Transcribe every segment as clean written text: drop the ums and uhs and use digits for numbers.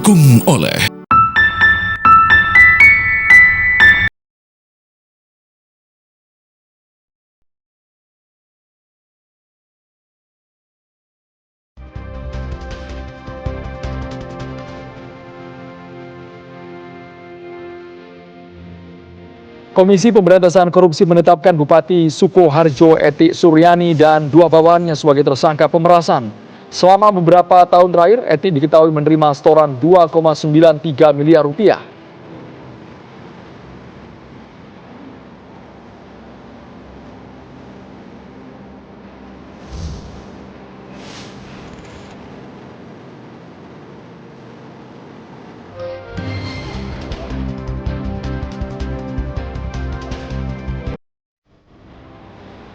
Didukung oleh Komisi Pemberantasan Korupsi menetapkan Bupati Sukoharjo Eti Suryani dan dua bawahannya sebagai tersangka pemerasan. Selama beberapa tahun terakhir, Eti diketahui menerima setoran 2,93 miliar rupiah.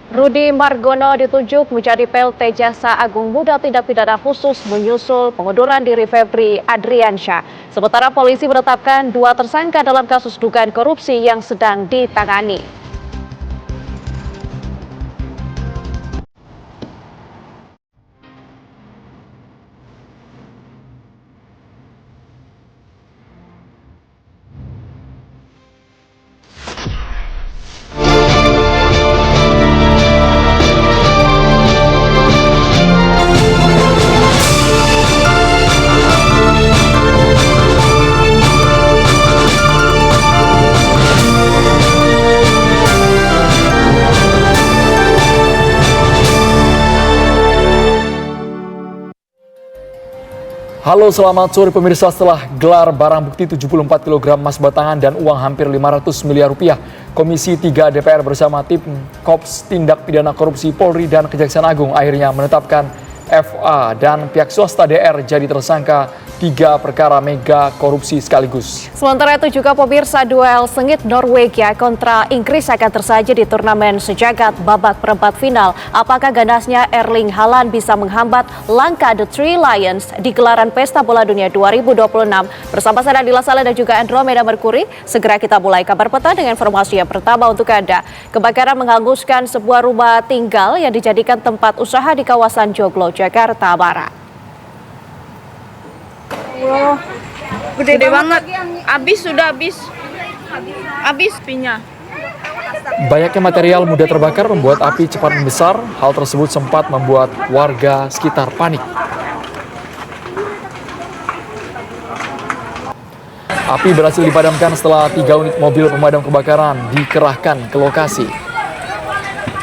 Rudi Margono ditunjuk menjadi PLT Jaksa Agung Muda Tindak Pidana Khusus menyusul pengunduran diri Febri Adriansyah. Sementara polisi menetapkan dua tersangka dalam kasus dugaan korupsi yang sedang ditangani. Halo, selamat sore pemirsa. Setelah gelar barang bukti 74 kg emas batangan dan uang hampir 500 miliar rupiah, Komisi 3 DPR bersama tim Kops Tindak Pidana Korupsi Polri dan Kejaksaan Agung akhirnya menetapkan FA dan pihak swasta DR jadi tersangka 3 perkara mega korupsi sekaligus. Sementara itu juga pemirsa, duel sengit Norwegia kontra Inggris akan tersaji di turnamen sejagat babak perempat final. Apakah ganasnya Erling Haaland bisa menghambat langkah The Three Lions di gelaran Pesta Bola Dunia 2026? Bersama saya Nadila Saleh dan juga Andromeda Mercury, segera kita mulai kabar petang dengan informasi yang pertama untuk Anda. Kebakaran menghanguskan sebuah rumah tinggal yang dijadikan tempat usaha di kawasan Joglo, Jakarta Barat. Wow, gede banget. Habis pinya. Banyaknya material mudah terbakar membuat api cepat membesar. Hal tersebut sempat membuat warga sekitar panik. Api berhasil dipadamkan setelah 3 unit mobil pemadam kebakaran dikerahkan ke lokasi.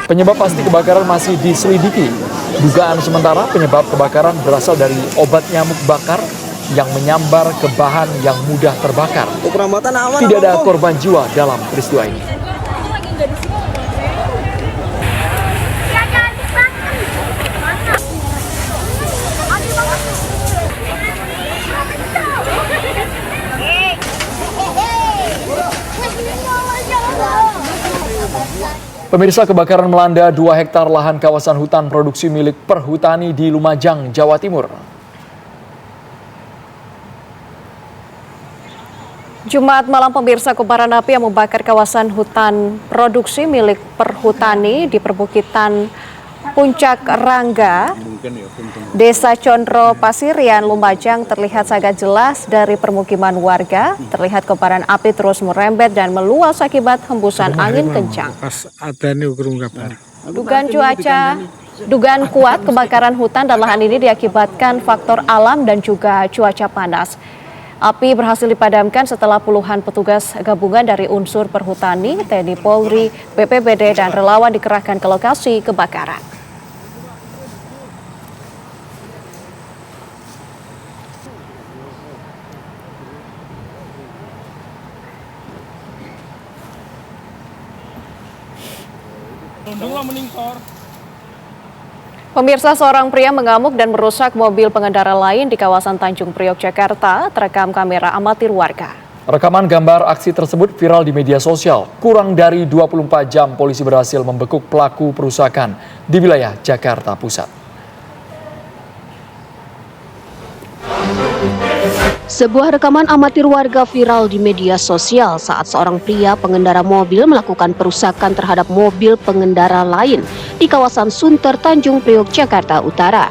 Penyebab pasti kebakaran masih diselidiki. Dugaan sementara penyebab kebakaran berasal dari obat nyamuk bakar yang menyambar ke bahan yang mudah terbakar. Tidak ada korban jiwa dalam peristiwa ini. Pemirsa, kebakaran melanda 2 hektar lahan kawasan hutan produksi milik Perhutani di Lumajang, Jawa Timur. Jumat malam pemirsa, kobaran api yang membakar kawasan hutan produksi milik Perhutani di perbukitan Puncak Rangga, Desa Condro Pasirian, Lumajang terlihat sangat jelas dari permukiman warga. Terlihat kobaran api terus merembet dan meluas akibat hembusan angin kencang. Dugaan kuat kebakaran hutan dan lahan ini diakibatkan faktor alam dan juga cuaca panas. Api berhasil dipadamkan setelah puluhan petugas gabungan dari unsur Perhutani, TNI Polri, BPBD, dan relawan dikerahkan ke lokasi kebakaran. Pemirsa, seorang pria mengamuk dan merusak mobil pengendara lain di kawasan Tanjung Priok, Jakarta, terekam kamera amatir warga. Rekaman gambar aksi tersebut viral di media sosial. Kurang dari 24 jam polisi berhasil membekuk pelaku perusakan di wilayah Jakarta Pusat. Sebuah rekaman amatir warga viral di media sosial saat seorang pria pengendara mobil melakukan perusakan terhadap mobil pengendara lain di kawasan Sunter, Tanjung Priok, Jakarta Utara.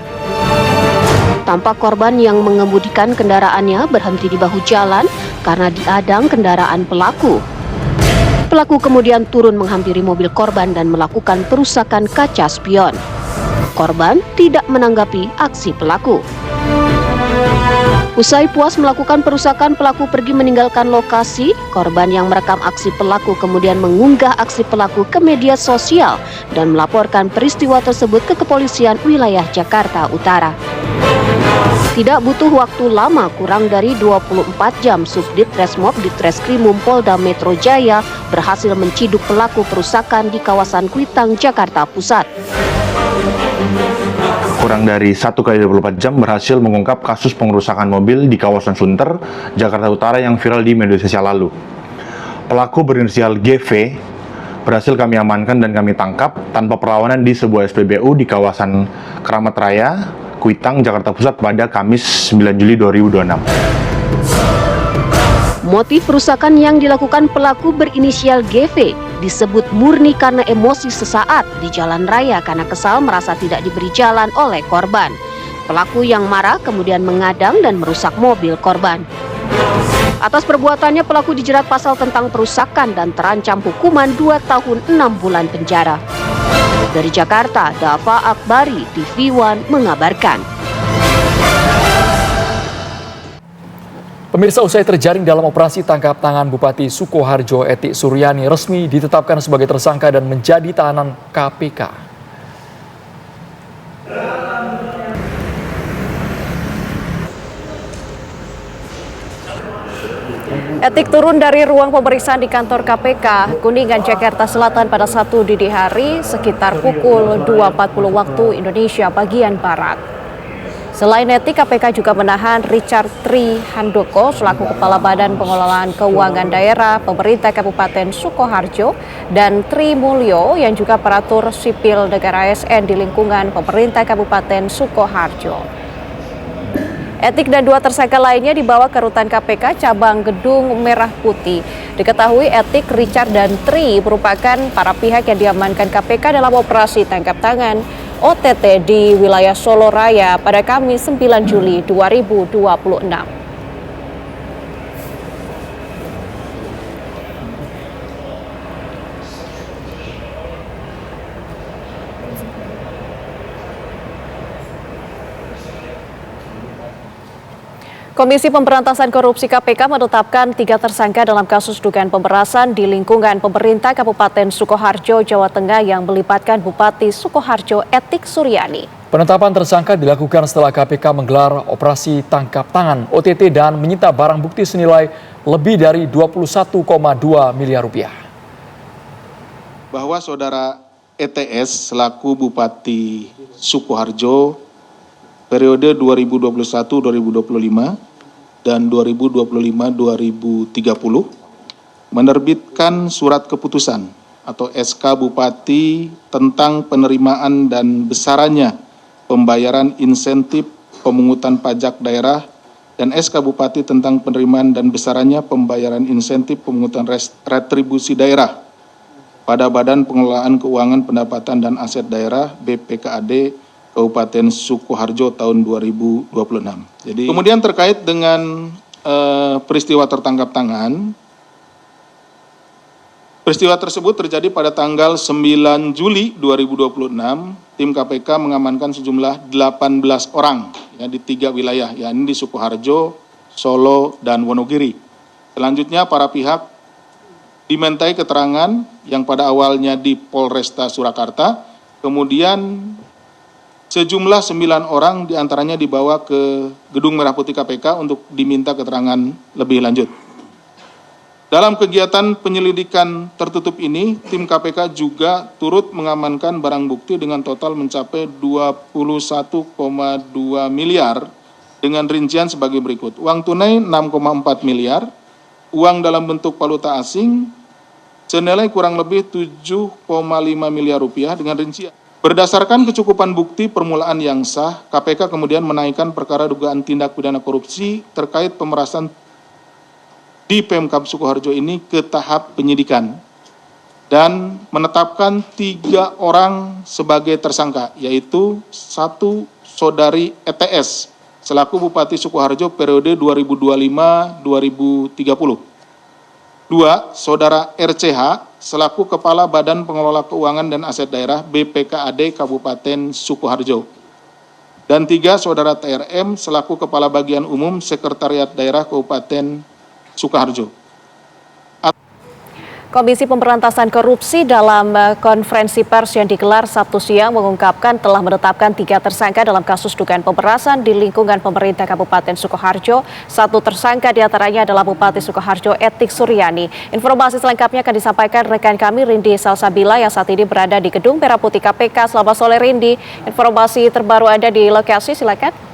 Tampak korban yang mengemudikan kendaraannya berhenti di bahu jalan karena diadang kendaraan pelaku. Pelaku kemudian turun menghampiri mobil korban dan melakukan perusakan kaca spion. Korban tidak menanggapi aksi pelaku. Usai puas melakukan perusakan, pelaku pergi meninggalkan lokasi. Korban yang merekam aksi pelaku kemudian mengunggah aksi pelaku ke media sosial dan melaporkan peristiwa tersebut ke kepolisian wilayah Jakarta Utara. Tidak butuh waktu lama, kurang dari 24 jam, Subdit Resmob Ditreskrimum Polda Metro Jaya berhasil menciduk pelaku perusakan di kawasan Kuitang, Jakarta Pusat. Kurang dari 1x24 jam berhasil mengungkap kasus pengerusakan mobil di kawasan Sunter, Jakarta Utara yang viral di media sosial lalu. Pelaku berinisial GV berhasil kami amankan dan kami tangkap tanpa perlawanan di sebuah SPBU di kawasan Keramat Raya, Kuitang, Jakarta Pusat pada Kamis 9 Juli 2026. Motif perusakan yang dilakukan pelaku berinisial GV disebut murni karena emosi sesaat di jalan raya karena kesal merasa tidak diberi jalan oleh korban. Pelaku yang marah kemudian mengadang dan merusak mobil korban. Atas perbuatannya pelaku dijerat pasal tentang perusakan dan terancam hukuman 2 tahun 6 bulan penjara. Dari Jakarta, Dava Akbari, TV One mengabarkan. Pemirsa, usai terjaring dalam operasi tangkap tangan Bupati Sukoharjo Etik Suryani resmi ditetapkan sebagai tersangka dan menjadi tahanan KPK. Etik turun dari ruang pemeriksaan di kantor KPK Kuningan, Jakarta Selatan pada Sabtu dini hari sekitar pukul 2.40 waktu Indonesia bagian Barat. Selain Etik, KPK juga menahan Richard Tri Handoko selaku Kepala Badan Pengelolaan Keuangan Daerah Pemerintah Kabupaten Sukoharjo dan Tri Mulyo yang juga aparatur sipil negara ASN di lingkungan Pemerintah Kabupaten Sukoharjo. Etik dan 2 tersangka lainnya dibawa ke rutan KPK cabang Gedung Merah Putih. Diketahui Etik, Richard, dan Tri merupakan para pihak yang diamankan KPK dalam operasi tangkap tangan OTT di wilayah Solo Raya pada Kamis 9 Juli 2026. Komisi Pemberantasan Korupsi KPK menetapkan 3 tersangka dalam kasus dugaan pemerasan di lingkungan pemerintah Kabupaten Sukoharjo, Jawa Tengah yang melibatkan Bupati Sukoharjo Etik Suryani. Penetapan tersangka dilakukan setelah KPK menggelar operasi tangkap tangan OTT dan menyita barang bukti senilai lebih dari 21,2 miliar rupiah. Bahwa saudara ETS selaku Bupati Sukoharjo periode 2021-2025 dan 2025-2030 menerbitkan surat keputusan atau SK Bupati tentang penerimaan dan besarannya pembayaran insentif pemungutan pajak daerah dan SK Bupati tentang penerimaan dan besarannya pembayaran insentif pemungutan retribusi daerah pada Badan Pengelolaan Keuangan Pendapatan dan Aset Daerah BPKAD Kabupaten Sukoharjo tahun 2026. Jadi kemudian terkait dengan peristiwa tertangkap tangan, peristiwa tersebut terjadi pada tanggal 9 Juli 2026. Tim KPK mengamankan sejumlah 18 orang ya, di 3 wilayah, yakni di Sukoharjo, Solo, dan Wonogiri. Selanjutnya para pihak dimintai keterangan yang pada awalnya di Polresta Surakarta, kemudian sejumlah 9 orang diantaranya dibawa ke Gedung Merah Putih KPK untuk diminta keterangan lebih lanjut. Dalam kegiatan penyelidikan tertutup ini, tim KPK juga turut mengamankan barang bukti dengan total mencapai 21,2 miliar dengan rincian sebagai berikut. Uang tunai 6,4 miliar, uang dalam bentuk valuta asing senilai kurang lebih 7,5 miliar rupiah dengan rincian. Berdasarkan kecukupan bukti permulaan yang sah, KPK kemudian menaikkan perkara dugaan tindak pidana korupsi terkait pemerasan di Pemkab Sukoharjo ini ke tahap penyidikan dan menetapkan 3 orang sebagai tersangka, yaitu 1 saudari ETS selaku Bupati Sukoharjo periode 2025-2030. 2. Saudara RCH selaku Kepala Badan Pengelola Keuangan dan Aset Daerah BPKAD Kabupaten Sukoharjo. Dan 3. Saudara TRM selaku Kepala Bagian Umum Sekretariat Daerah Kabupaten Sukoharjo. Komisi Pemberantasan Korupsi dalam konferensi pers yang digelar Sabtu siang mengungkapkan telah menetapkan 3 tersangka dalam kasus dugaan pemerasan di lingkungan pemerintah Kabupaten Sukoharjo. 1 tersangka diantaranya adalah Bupati Sukoharjo Etik Suryani. Informasi selengkapnya akan disampaikan rekan kami Rindi Salsabila yang saat ini berada di Gedung Merah Putih KPK. Selamat sore Rindi, informasi terbaru Anda di lokasi, silakan.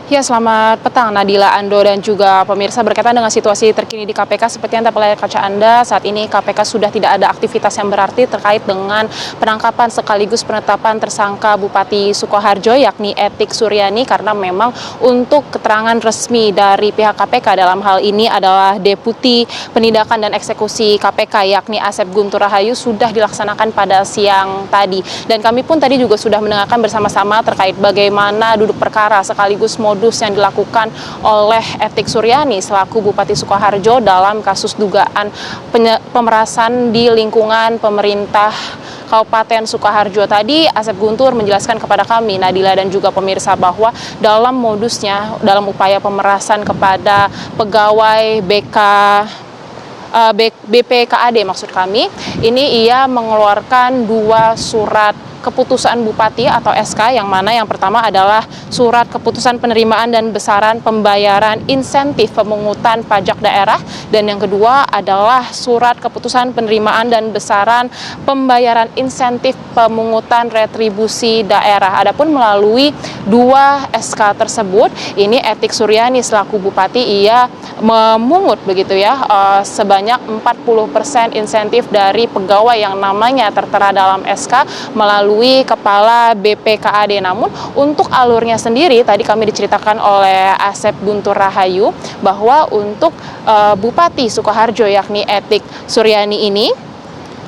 Ya, selamat petang Nadila, Ando, dan juga pemirsa. Berkaitan dengan situasi terkini di KPK, seperti yang terlihat kaca Anda, saat ini KPK sudah tidak ada aktivitas yang berarti terkait dengan penangkapan sekaligus penetapan tersangka Bupati Sukoharjo, yakni Etik Suryani, karena memang untuk keterangan resmi dari pihak KPK dalam hal ini adalah Deputi Penindakan dan Eksekusi KPK, yakni Asep Guntur Rahayu, sudah dilaksanakan pada siang tadi. Dan kami pun tadi juga sudah mendengarkan bersama-sama terkait bagaimana duduk perkara sekaligus modus yang dilakukan oleh Etik Suryani selaku Bupati Sukoharjo dalam kasus dugaan pemerasan di lingkungan pemerintah Kabupaten Sukoharjo. Tadi Asep Guntur menjelaskan kepada kami, Nadila dan juga pemirsa, bahwa dalam modusnya, dalam upaya pemerasan kepada pegawai BPKAD maksud kami, ini ia mengeluarkan 2 surat keputusan Bupati atau SK, yang mana yang pertama adalah surat keputusan penerimaan dan besaran pembayaran insentif pemungutan pajak daerah, dan yang kedua adalah surat keputusan penerimaan dan besaran pembayaran insentif pemungutan retribusi daerah. Adapun melalui 2 SK tersebut, ini Etik Suryani selaku Bupati ia memungut begitu ya sebanyak 40% insentif dari pegawai yang namanya tertera dalam SK melalui Kepala BPKAD. Namun untuk alurnya sendiri tadi kami diceritakan oleh Asep Guntur Rahayu bahwa untuk Bupati Sukoharjo yakni Etik Suryani ini,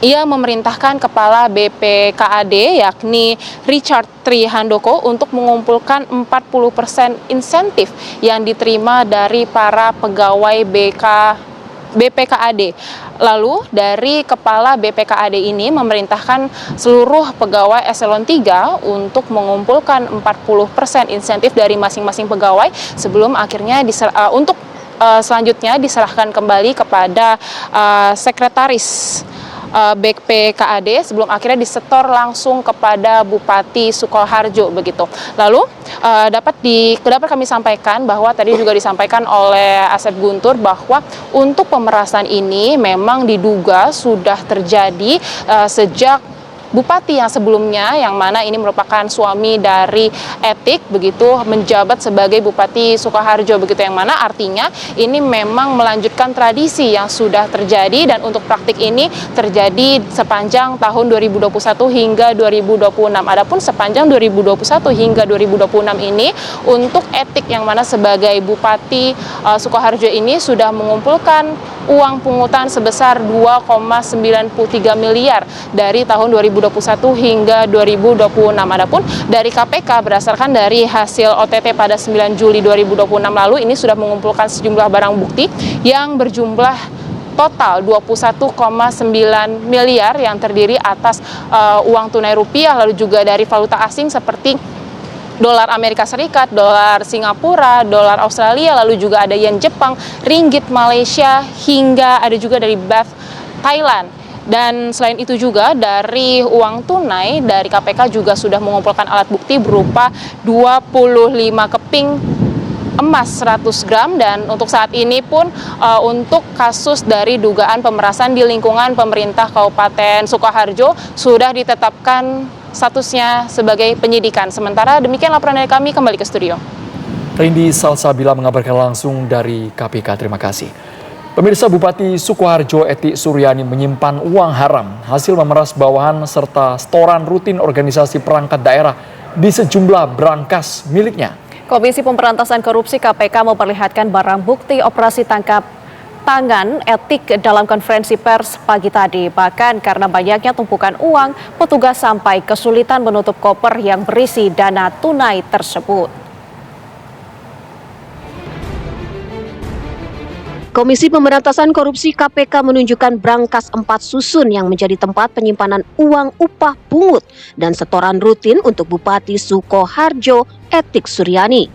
ia memerintahkan Kepala BPKAD yakni Richard Trihandoko untuk mengumpulkan 40% insentif yang diterima dari para pegawai BPKAD. Lalu dari Kepala BPKAD ini memerintahkan seluruh pegawai eselon 3 untuk mengumpulkan 40% insentif dari masing-masing pegawai sebelum akhirnya selanjutnya diserahkan kembali kepada sekretaris BPKAD sebelum akhirnya disetor langsung kepada Bupati Sukoharjo begitu. Lalu dapat kami sampaikan bahwa tadi juga disampaikan oleh Asep Guntur bahwa untuk pemerasan ini memang diduga sudah terjadi sejak Bupati yang sebelumnya, yang mana ini merupakan suami dari Etik begitu, menjabat sebagai Bupati Sukoharjo begitu, yang mana artinya ini memang melanjutkan tradisi yang sudah terjadi, dan untuk praktik ini terjadi sepanjang tahun 2021 hingga 2026. Adapun sepanjang 2021 hingga 2026 ini untuk Etik yang mana sebagai Bupati Sukoharjo ini sudah mengumpulkan uang pungutan sebesar 2,93 miliar dari tahun 2021 hingga 2026. Adapun dari KPK berdasarkan dari hasil OTT pada 9 Juli 2026 lalu ini sudah mengumpulkan sejumlah barang bukti yang berjumlah total 21,9 miliar yang terdiri atas uang tunai rupiah, lalu juga dari valuta asing seperti dolar Amerika Serikat, dolar Singapura, dolar Australia, lalu juga ada yen Jepang, ringgit Malaysia, hingga ada juga dari baht Thailand. Dan selain itu juga dari uang tunai dari KPK juga sudah mengumpulkan alat bukti berupa 25 keping emas 100 gram, dan untuk saat ini pun untuk kasus dari dugaan pemerasan di lingkungan pemerintah Kabupaten Sukoharjo sudah ditetapkan statusnya sebagai penyidikan. Sementara demikian laporan dari kami, kembali ke studio. Rindi Salsabila mengabarkan langsung dari KPK, terima kasih. Pemirsa, Bupati Sukoharjo Etik Suryani menyimpan uang haram hasil memeras bawahan serta setoran rutin organisasi perangkat daerah di sejumlah brankas miliknya. Komisi Pemberantasan Korupsi KPK memperlihatkan barang bukti operasi tangkap tangan etik dalam konferensi pers pagi tadi. Bahkan karena banyaknya tumpukan uang, petugas sampai kesulitan menutup koper yang berisi dana tunai tersebut. Komisi Pemberantasan Korupsi KPK menunjukkan brankas 4 susun yang menjadi tempat penyimpanan uang upah pungut dan setoran rutin untuk Bupati Sukoharjo Etik Suryani.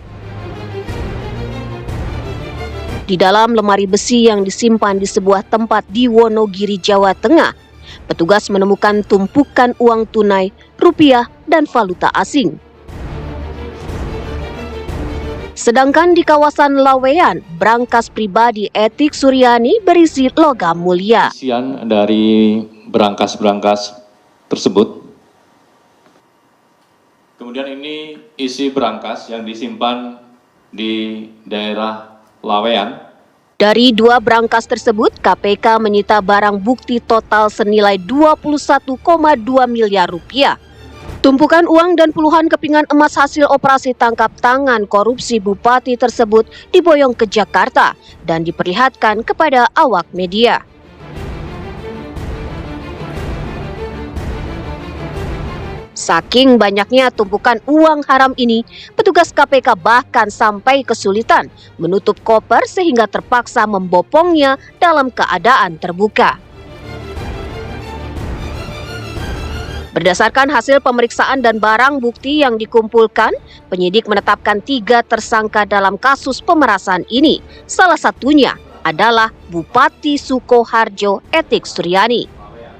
Di dalam lemari besi yang disimpan di sebuah tempat di Wonogiri, Jawa Tengah, petugas menemukan tumpukan uang tunai, rupiah, dan valuta asing. Sedangkan di kawasan Laweyan, brankas pribadi Etik Suryani berisi logam mulia. Isian dari brankas-brankas tersebut. Kemudian ini isi brankas yang disimpan di daerah Laweyan. Dari 2 brankas tersebut, KPK menyita barang bukti total senilai 21,2 miliar rupiah. Tumpukan uang dan puluhan kepingan emas hasil operasi tangkap tangan korupsi bupati tersebut diboyong ke Jakarta dan diperlihatkan kepada awak media. Saking banyaknya tumpukan uang haram ini, petugas KPK bahkan sampai kesulitan menutup koper sehingga terpaksa membopongnya dalam keadaan terbuka. Berdasarkan hasil pemeriksaan dan barang bukti yang dikumpulkan, penyidik menetapkan 3 tersangka dalam kasus pemerasan ini. Salah satunya adalah Bupati Sukoharjo Etik Suryani.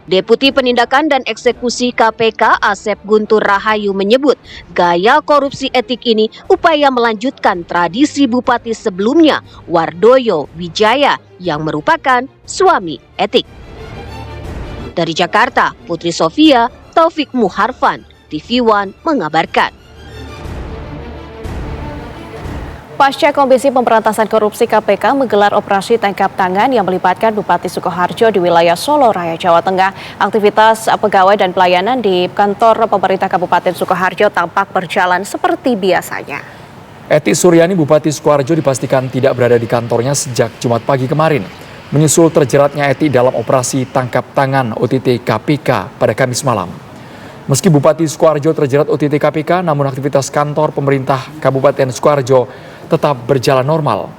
Deputi Penindakan dan Eksekusi KPK Asep Guntur Rahayu menyebut gaya korupsi etik ini upaya melanjutkan tradisi bupati sebelumnya, Wardoyo Wijaya, yang merupakan suami etik. Dari Jakarta, Putri Sofia, Taufik Muharfan, TV One mengabarkan. Pasca Komisi Pemberantasan Korupsi KPK menggelar operasi tangkap tangan yang melibatkan Bupati Sukoharjo di wilayah Solo Raya, Jawa Tengah, aktivitas pegawai dan pelayanan di kantor pemerintah Kabupaten Sukoharjo tampak berjalan seperti biasanya. Etik Suryani, Bupati Sukoharjo, dipastikan tidak berada di kantornya sejak Jumat pagi kemarin, menyusul terjeratnya Etik dalam operasi tangkap tangan OTT KPK pada Kamis malam. Meski Bupati Sukoharjo terjerat OTT KPK, namun aktivitas kantor pemerintah Kabupaten Sukoharjo tetap berjalan normal.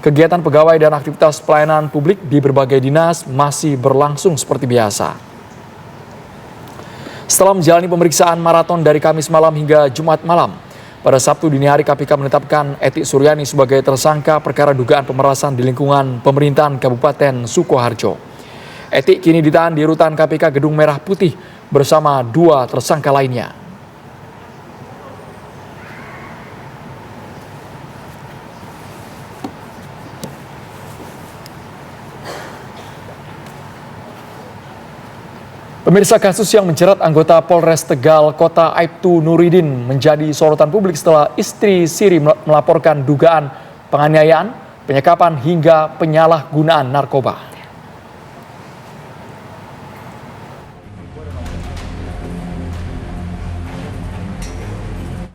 Kegiatan pegawai dan aktivitas pelayanan publik di berbagai dinas masih berlangsung seperti biasa. Setelah menjalani pemeriksaan maraton dari Kamis malam hingga Jumat malam, pada Sabtu dini hari KPK menetapkan Etik Suryani sebagai tersangka perkara dugaan pemerasan di lingkungan pemerintahan Kabupaten Sukoharjo. Etik kini ditahan di rutan KPK Gedung Merah Putih bersama 2 tersangka lainnya. Pemirsa, kasus yang menjerat anggota Polres Tegal Kota Aibtu Nuridin menjadi sorotan publik setelah istri Siri melaporkan dugaan penganiayaan, penyekapan hingga penyalahgunaan narkoba.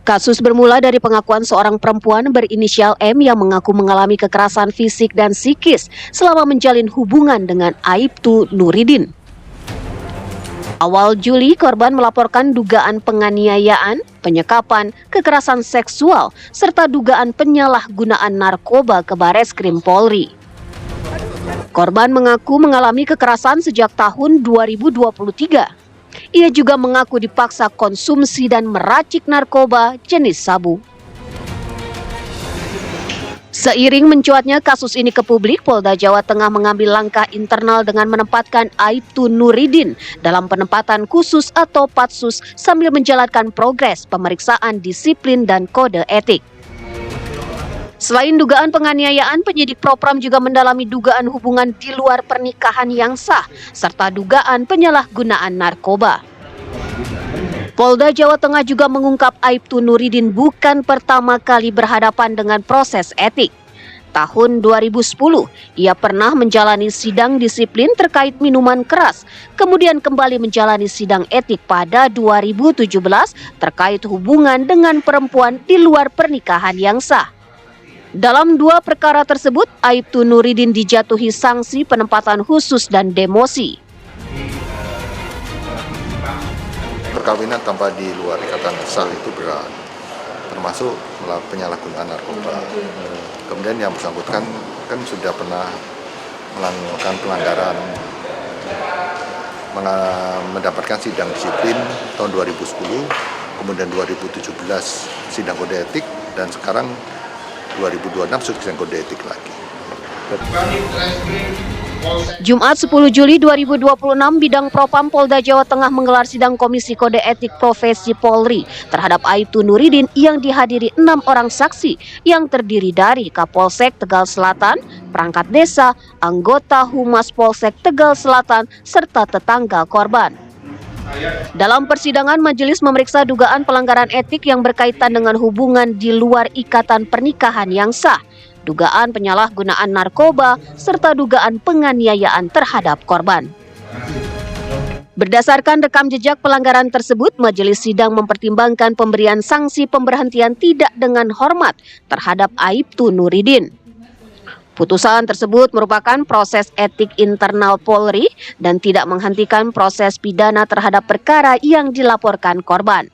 Kasus bermula dari pengakuan seorang perempuan berinisial M yang mengaku mengalami kekerasan fisik dan psikis selama menjalin hubungan dengan Aibtu Nuridin. Awal Juli, korban melaporkan dugaan penganiayaan, penyekapan, kekerasan seksual, serta dugaan penyalahgunaan narkoba ke Bareskrim Polri. Korban mengaku mengalami kekerasan sejak tahun 2023. Ia juga mengaku dipaksa konsumsi dan meracik narkoba jenis sabu. Seiring mencuatnya kasus ini ke publik, Polda Jawa Tengah mengambil langkah internal dengan menempatkan Aibtu Nuridin dalam penempatan khusus atau patsus sambil menjalankan progres pemeriksaan disiplin dan kode etik. Selain dugaan penganiayaan, penyidik Propram juga mendalami dugaan hubungan di luar pernikahan yang sah, serta dugaan penyalahgunaan narkoba. Polda Jawa Tengah juga mengungkap Aibtu Nuridin bukan pertama kali berhadapan dengan proses etik. Tahun 2010, ia pernah menjalani sidang disiplin terkait minuman keras, kemudian kembali menjalani sidang etik pada 2017 terkait hubungan dengan perempuan di luar pernikahan yang sah. Dalam 2 perkara tersebut, Aibtu Nuridin dijatuhi sanksi penempatan khusus dan demosi. Perkawinan tanpa di luar ikatan sah itu berat, termasuk penyalahgunaan narkoba. Kemudian yang bersangkutan kan sudah pernah melakukan pelanggaran, mendapatkan sidang disiplin tahun 2010, kemudian 2017 sidang kode etik, dan sekarang 2026 sidang kode etik lagi. Jumat 10 Juli 2026, Bidang Propam Polda Jawa Tengah menggelar sidang Komisi Kode Etik Profesi Polri terhadap Aibtu Nuridin yang dihadiri 6 orang saksi yang terdiri dari Kapolsek Tegal Selatan, perangkat desa, anggota Humas Polsek Tegal Selatan, serta tetangga korban. Dalam persidangan, majelis memeriksa dugaan pelanggaran etik yang berkaitan dengan hubungan di luar ikatan pernikahan yang sah, dugaan penyalahgunaan narkoba, serta dugaan penganiayaan terhadap korban. Berdasarkan rekam jejak pelanggaran tersebut, majelis sidang mempertimbangkan pemberian sanksi pemberhentian tidak dengan hormat terhadap Aibtu Nuridin. Putusan tersebut merupakan proses etik internal Polri dan tidak menghentikan proses pidana terhadap perkara yang dilaporkan korban.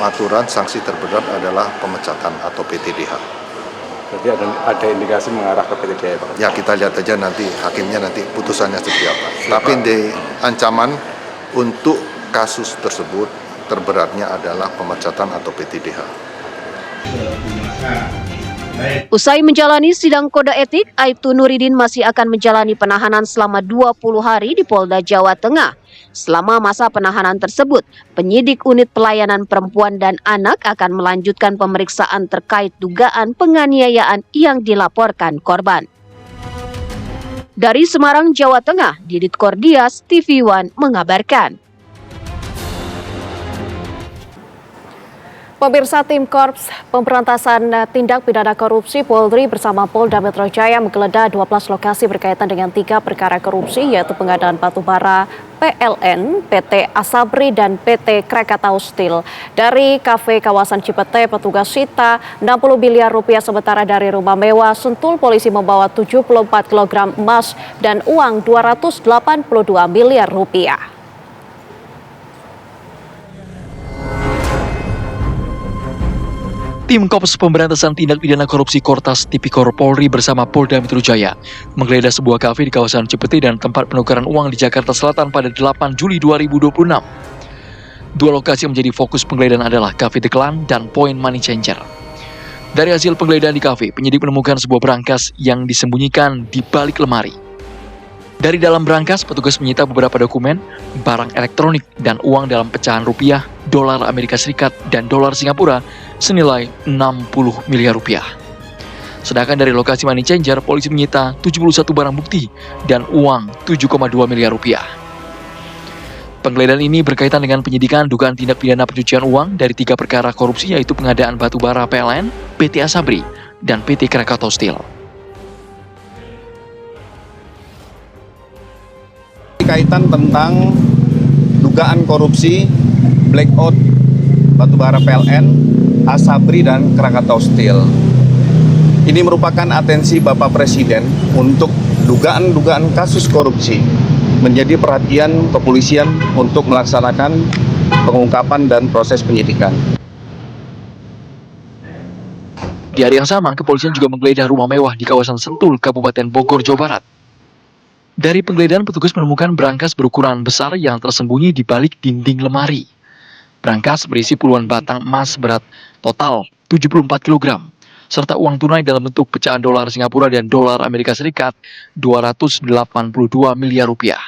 Aturan sanksi terberat adalah pemecatan atau PTDH. Jadi ada indikasi mengarah ke PTDH, Pak? Ya, kita lihat aja nanti hakimnya nanti putusannya seperti apa. Tapi di ancaman untuk kasus tersebut terberatnya adalah pemecatan atau PTDH. Usai menjalani sidang kode etik, Aibtu Nuridin masih akan menjalani penahanan selama 20 hari di Polda Jawa Tengah. Selama masa penahanan tersebut, penyidik unit pelayanan perempuan dan anak akan melanjutkan pemeriksaan terkait dugaan penganiayaan yang dilaporkan korban. Dari Semarang, Jawa Tengah, Didit Kordias, TV One mengabarkan. Pemirsa, Tim Korps Pemberantasan Tindak Pidana Korupsi Polri bersama Polda Metro Jaya menggeledah 12 lokasi berkaitan dengan 3 perkara korupsi, yaitu pengadaan batubara PLN, PT Asabri, dan PT Krakatau Steel. Dari kafe kawasan Cipete, petugas sita 60 miliar rupiah, sementara dari rumah mewah Sentul, polisi membawa 74 kg emas dan uang 282 miliar rupiah. Tim Korps Pemberantasan Tindak Pidana Korupsi Kortas Tipikor Polri bersama Polda Metro Jaya menggeledah sebuah kafe di kawasan Cipete dan tempat penukaran uang di Jakarta Selatan pada 8 Juli 2026. 2 lokasi yang menjadi fokus penggeledahan adalah Cafe The Clan dan Point Money Changer. Dari hasil penggeledahan di kafe, penyidik menemukan sebuah berangkas yang disembunyikan di balik lemari. Dari dalam berangkas, petugas menyita beberapa dokumen, barang elektronik, dan uang dalam pecahan rupiah, dolar Amerika Serikat, dan dolar Singapura senilai 60 miliar rupiah. Sedangkan dari lokasi money changer, polisi menyita 71 barang bukti dan uang 7,2 miliar rupiah. Penggeledahan ini berkaitan dengan penyidikan dugaan tindak pidana pencucian uang dari 3 perkara korupsi, yaitu pengadaan batubara PLN, PT Asabri, dan PT Krakatau Steel. Kaitan tentang dugaan korupsi blackout batubara PLN, Asabri, dan Krakatau Steel. Ini merupakan atensi Bapak Presiden untuk dugaan-dugaan kasus korupsi menjadi perhatian kepolisian untuk melaksanakan pengungkapan dan proses penyidikan. Di hari yang sama, kepolisian juga menggeledah rumah mewah di kawasan Sentul, Kabupaten Bogor, Jawa Barat. Dari penggeledahan, petugas menemukan berangkas berukuran besar yang tersembunyi di balik dinding lemari. Berangkas berisi puluhan batang emas berat total 74 kg, serta uang tunai dalam bentuk pecahan dolar Singapura dan dolar Amerika Serikat 282 miliar rupiah.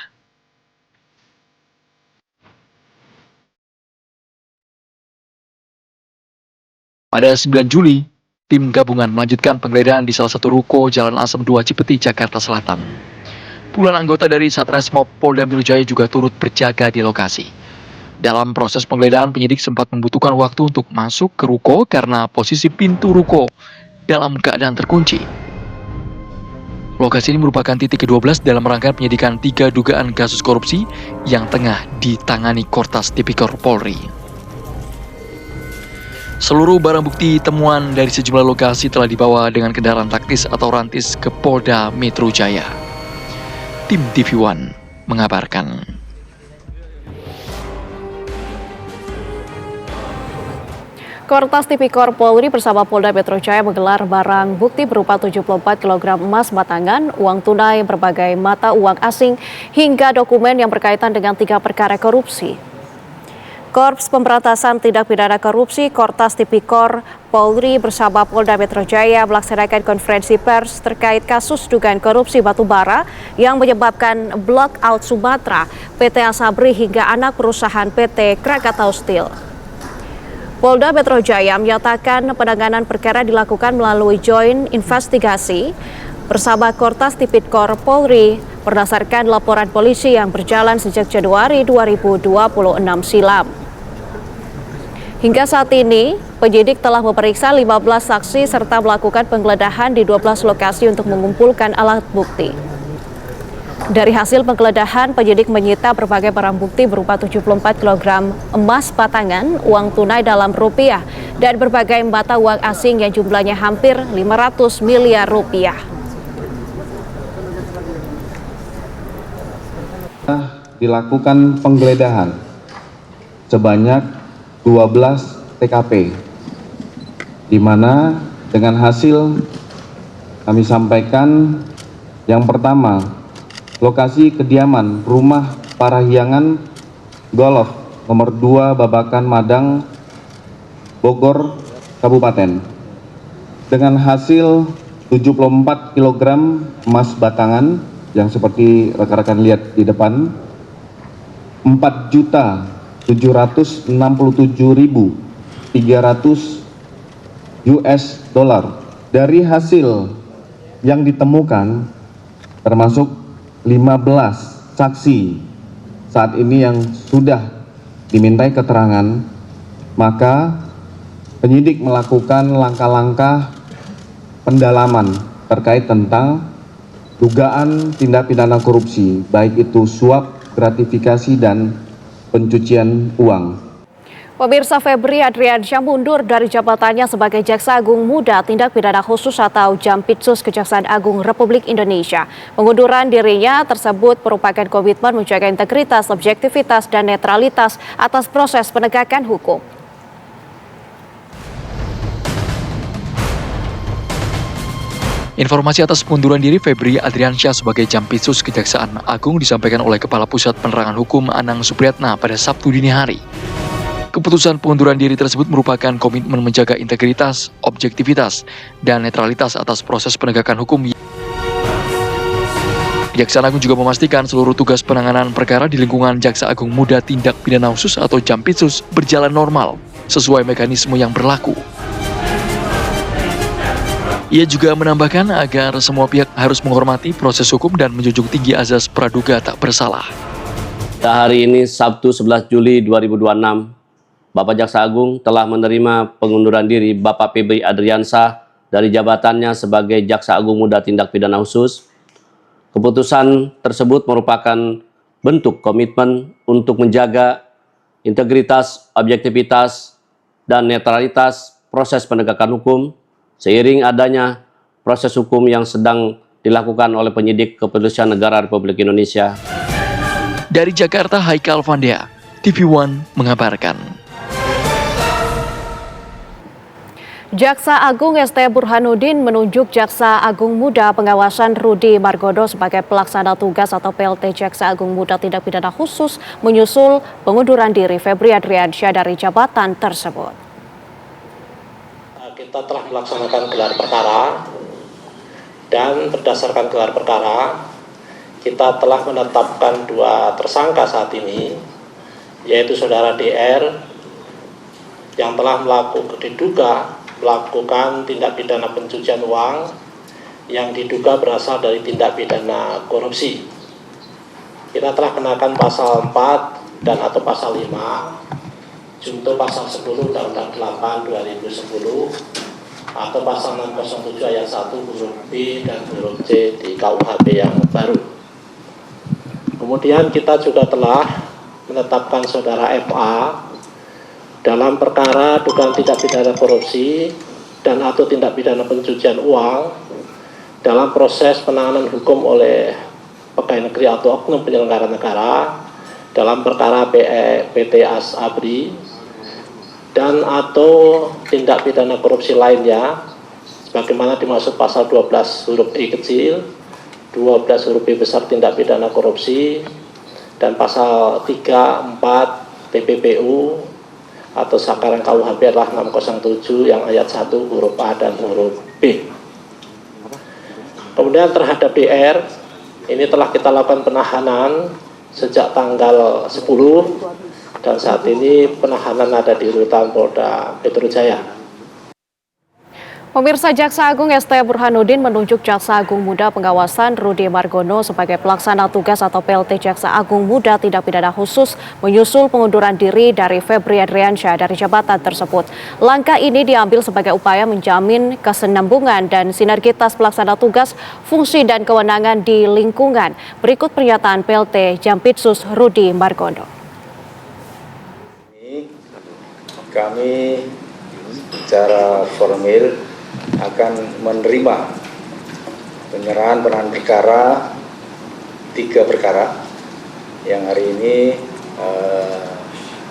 Pada 9 Juli, tim gabungan melanjutkan penggeledahan di salah satu ruko Jalan Asem 2 Cipeti, Jakarta Selatan. Puluhan anggota dari Satreskrim Polda Metro Jaya juga turut berjaga di lokasi. Dalam proses penggeledahan, penyidik sempat membutuhkan waktu untuk masuk ke ruko karena posisi pintu ruko dalam keadaan terkunci. Lokasi ini merupakan titik ke-12 dalam rangkaian penyidikan 3 dugaan kasus korupsi yang tengah ditangani Kortas Tipikor Polri. Seluruh barang bukti temuan dari sejumlah lokasi telah dibawa dengan kendaraan taktis atau rantis ke Polda Metro Jaya. Tim TV One mengabarkan. Kortas Tipikor Polri bersama Polda Metro Jaya menggelar barang bukti berupa 74 kg emas batangan, uang tunai, berbagai mata uang asing, hingga dokumen yang berkaitan dengan 3 perkara korupsi. Korps Pemberantasan Tindak Pidana Korupsi Kortas Tipikor Polri bersama Polda Metro Jaya melaksanakan konferensi pers terkait kasus dugaan korupsi batubara yang menyebabkan blackout Sumatera, PT Asabri hingga anak perusahaan PT Krakatau Steel. Polda Metro Jaya menyatakan penanganan perkara dilakukan melalui joint investigasi bersama Kortas Tipikor Polri berdasarkan laporan polisi yang berjalan sejak Januari 2026 silam. Hingga saat ini, penyidik telah memeriksa 15 saksi serta melakukan penggeledahan di 12 lokasi untuk mengumpulkan alat bukti. Dari hasil penggeledahan, penyidik menyita berbagai barang bukti berupa 74 kg emas batangan, uang tunai dalam rupiah, dan berbagai mata uang asing yang jumlahnya hampir 500 miliar rupiah. Dilakukan penggeledahan sebanyak 12 TKP, di mana dengan hasil kami sampaikan yang pertama, lokasi kediaman rumah Parahyangan Golf nomor 2 Babakan Madang, Bogor, Kabupaten. Dengan hasil 74 kg emas batangan yang seperti rekan-rekan lihat di depan, 4.767.300 US dollar. Dari hasil yang ditemukan termasuk 15 saksi saat ini yang sudah dimintai keterangan, maka penyidik melakukan langkah-langkah pendalaman terkait tentang dugaan tindak pidana korupsi, baik itu suap, gratifikasi, dan pencucian uang. Pemirsa, Febri Adriansyah mundur dari jabatannya sebagai Jaksa Agung Muda Tindak Pidana Khusus atau Jampitsus Kejaksaan Agung Republik Indonesia. Pengunduran dirinya tersebut merupakan komitmen menjaga integritas, objektivitas, dan netralitas atas proses penegakan hukum. Informasi atas pengunduran diri Febri Adriansyah sebagai Jampitsus Kejaksaan Agung disampaikan oleh Kepala Pusat Penerangan Hukum Anang Supriyatna pada Sabtu dini hari. Keputusan pengunduran diri tersebut merupakan komitmen menjaga integritas, objektivitas, dan netralitas atas proses penegakan hukum. Kejaksaan Agung juga memastikan seluruh tugas penanganan perkara di lingkungan Jaksa Agung Muda Tindak Pidana Khusus atau Jampitsus berjalan normal, sesuai mekanisme yang berlaku. Ia juga menambahkan agar semua pihak harus menghormati proses hukum dan menjunjung tinggi azas praduga tak bersalah. Hari ini Sabtu 11 Juli 2026, Bapak Jaksa Agung telah menerima pengunduran diri Bapak Febri Adriansyah dari jabatannya sebagai Jaksa Agung Muda Tindak Pidana Khusus. Keputusan tersebut merupakan bentuk komitmen untuk menjaga integritas, objektivitas, dan netralitas proses penegakan hukum seiring adanya proses hukum yang sedang dilakukan oleh penyidik Kepolisian Negara Republik Indonesia. Dari Jakarta, Haikal Vandea, TV One mengabarkan. Jaksa Agung ST Burhanuddin menunjuk Jaksa Agung Muda Pengawasan Rudi Margono sebagai pelaksana tugas atau PLT Jaksa Agung Muda Tindak Pidana Khusus menyusul pengunduran diri Febri Adriansyah dari jabatan tersebut. Kita telah melaksanakan gelar perkara dan berdasarkan gelar perkara kita telah menetapkan 2 tersangka saat ini, yaitu saudara DR yang telah diduga melakukan tindak pidana pencucian uang yang diduga berasal dari tindak pidana korupsi. Kita telah kenakan pasal 4 dan atau pasal 5 junto pasal 10 Undang-Undang 8 2010 atau pasal 607 ayat 1 huruf B dan huruf C di KUHP yang baru. Kemudian kita juga telah menetapkan saudara FA dalam perkara dugaan tindak pidana korupsi dan atau tindak pidana pencucian uang dalam proses penanganan hukum oleh pegawai negeri atau oknum penyelenggara negara dalam perkara PT ASABRI dan atau tindak pidana korupsi lainnya sebagaimana dimaksud pasal 12 huruf I kecil, 12 huruf B besar tindak pidana korupsi, dan pasal 3, 4 TPPU atau Sakaran KUHP adalah 607 yang ayat 1 huruf A dan huruf B. Kemudian terhadap DR, ini telah kita lakukan penahanan sejak tanggal 10 dan saat ini penahanan ada di rutan Polda Metro Jaya. Pemirsa, Jaksa Agung ST Burhanuddin menunjuk Jaksa Agung Muda Pengawasan Rudy Margono sebagai pelaksana tugas atau PLT Jaksa Agung Muda Tindak Pidana Khusus menyusul pengunduran diri dari Febri Adriansyah dari jabatan tersebut. Langkah ini diambil sebagai upaya menjamin kesinambungan dan sinergitas pelaksana tugas, fungsi dan kewenangan di lingkungan. Berikut pernyataan PLT Jampitsus Rudy Margono. Kami secara formal akan menerima penyerahan penanganan perkara 3 perkara yang hari ini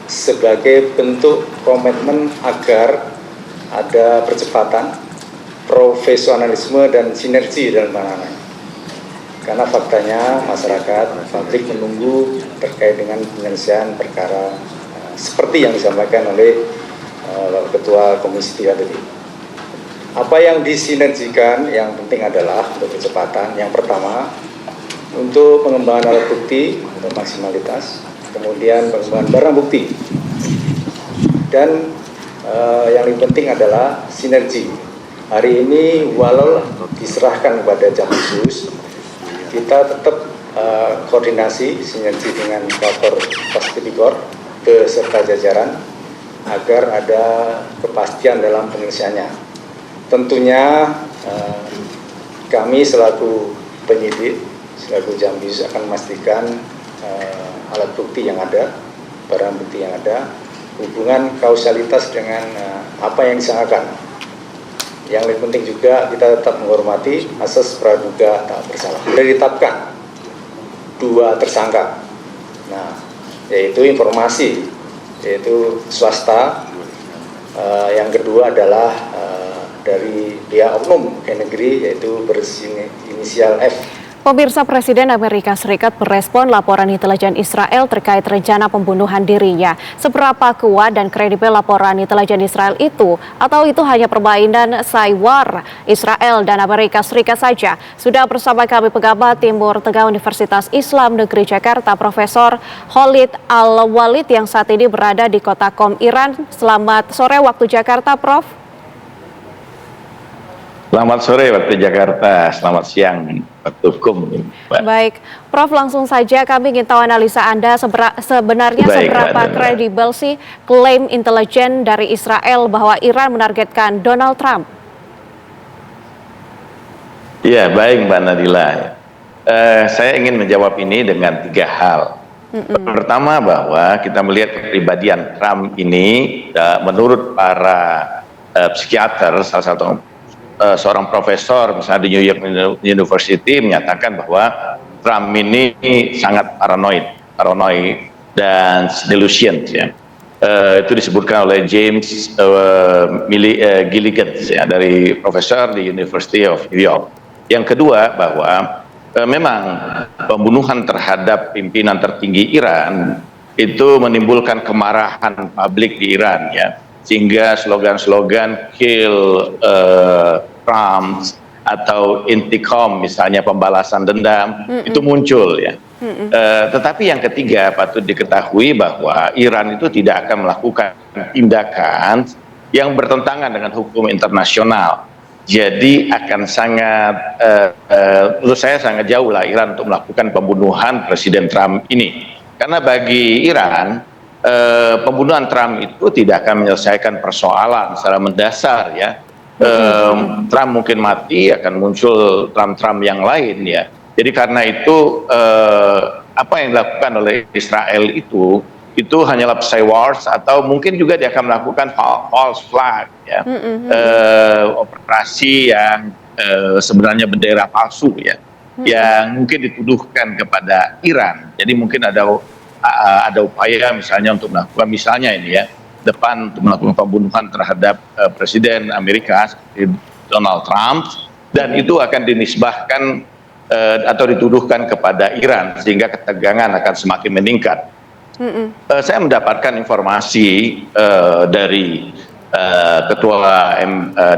sebagai bentuk komitmen agar ada percepatan, profesionalisme dan sinergi dalam penanganan. Karena faktanya masyarakat, publik menunggu terkait dengan penyelesaian perkara seperti yang disampaikan oleh Ketua Komisi 3 tadi. Apa yang disinergikan yang penting adalah untuk kecepatan. Yang pertama, untuk pengembangan alat bukti untuk maksimalitas, kemudian pengembangan barang bukti, dan yang lebih penting adalah sinergi. Hari ini walau diserahkan kepada Jampitsus, kita tetap koordinasi sinergi dengan Kapolres Tipikor beserta jajaran agar ada kepastian dalam penyelesaiannya. Tentunya kami selaku penyidik, selaku Jampitsus akan memastikan alat bukti yang ada, barang bukti yang ada, hubungan kausalitas dengan apa yang disangkakan. Yang lebih penting juga kita tetap menghormati asas praduga tak bersalah. Sudah ditetapkan 2 tersangka. Nah, yaitu informasi, yaitu swasta. Yang kedua adalah dari pihak oknum negeri, yaitu berinisial F. Pemirsa, Presiden Amerika Serikat merespon laporan intelijen Israel terkait rencana pembunuhan dirinya. Seberapa kuat dan kredibel laporan intelijen Israel itu? Atau itu hanya permainan saywar Israel dan Amerika Serikat saja? Sudah bersama kami pengamat Timur Tengah Universitas Islam Negeri Jakarta, Profesor Khalid Al-Walid yang saat ini berada di kota Qom, Iran. Selamat sore waktu Jakarta, Prof. Selamat sore waktu Jakarta, selamat siang waktu Qom. Baik, Prof, langsung saja kami ingin tahu analisa Anda sebenarnya seberapa kredibel sih klaim intelijen dari Israel bahwa Iran menargetkan Donald Trump? Ya, baik Mbak Nadila. Saya ingin menjawab ini dengan 3 hal. Pertama, bahwa kita melihat kepribadian Trump ini menurut para psikiater, salah satu seorang profesor misalnya di New York University menyatakan bahwa Trump ini sangat paranoid dan delusion, ya. Itu disebutkan oleh James Gilligan, ya, dari profesor di University of New York. Yang kedua, bahwa memang pembunuhan terhadap pimpinan tertinggi Iran itu menimbulkan kemarahan publik di Iran, ya, sehingga slogan-slogan kill Trump atau intikom, misalnya pembalasan dendam, itu muncul, ya. Tetapi yang ketiga, patut diketahui bahwa Iran itu tidak akan melakukan tindakan yang bertentangan dengan hukum internasional. Jadi akan sangat, menurut saya sangat jauh lah Iran untuk melakukan pembunuhan Presiden Trump ini. Karena bagi Iran, pembunuhan Trump itu tidak akan menyelesaikan persoalan secara mendasar, ya. Trump mungkin mati, akan muncul Trump yang lain, ya. Jadi karena itu apa yang dilakukan oleh Israel itu itu hanyalah words atau mungkin juga dia akan melakukan false flag, ya, operasi yang sebenarnya bendera palsu, ya, yang mungkin dituduhkan kepada Iran. Jadi mungkin ada upaya misalnya untuk melakukan misalnya ini ya depan untuk melakukan pembunuhan terhadap Presiden Amerika seperti Donald Trump, dan itu akan dinisbahkan atau dituduhkan kepada Iran sehingga ketegangan akan semakin meningkat. Saya mendapatkan informasi dari ketua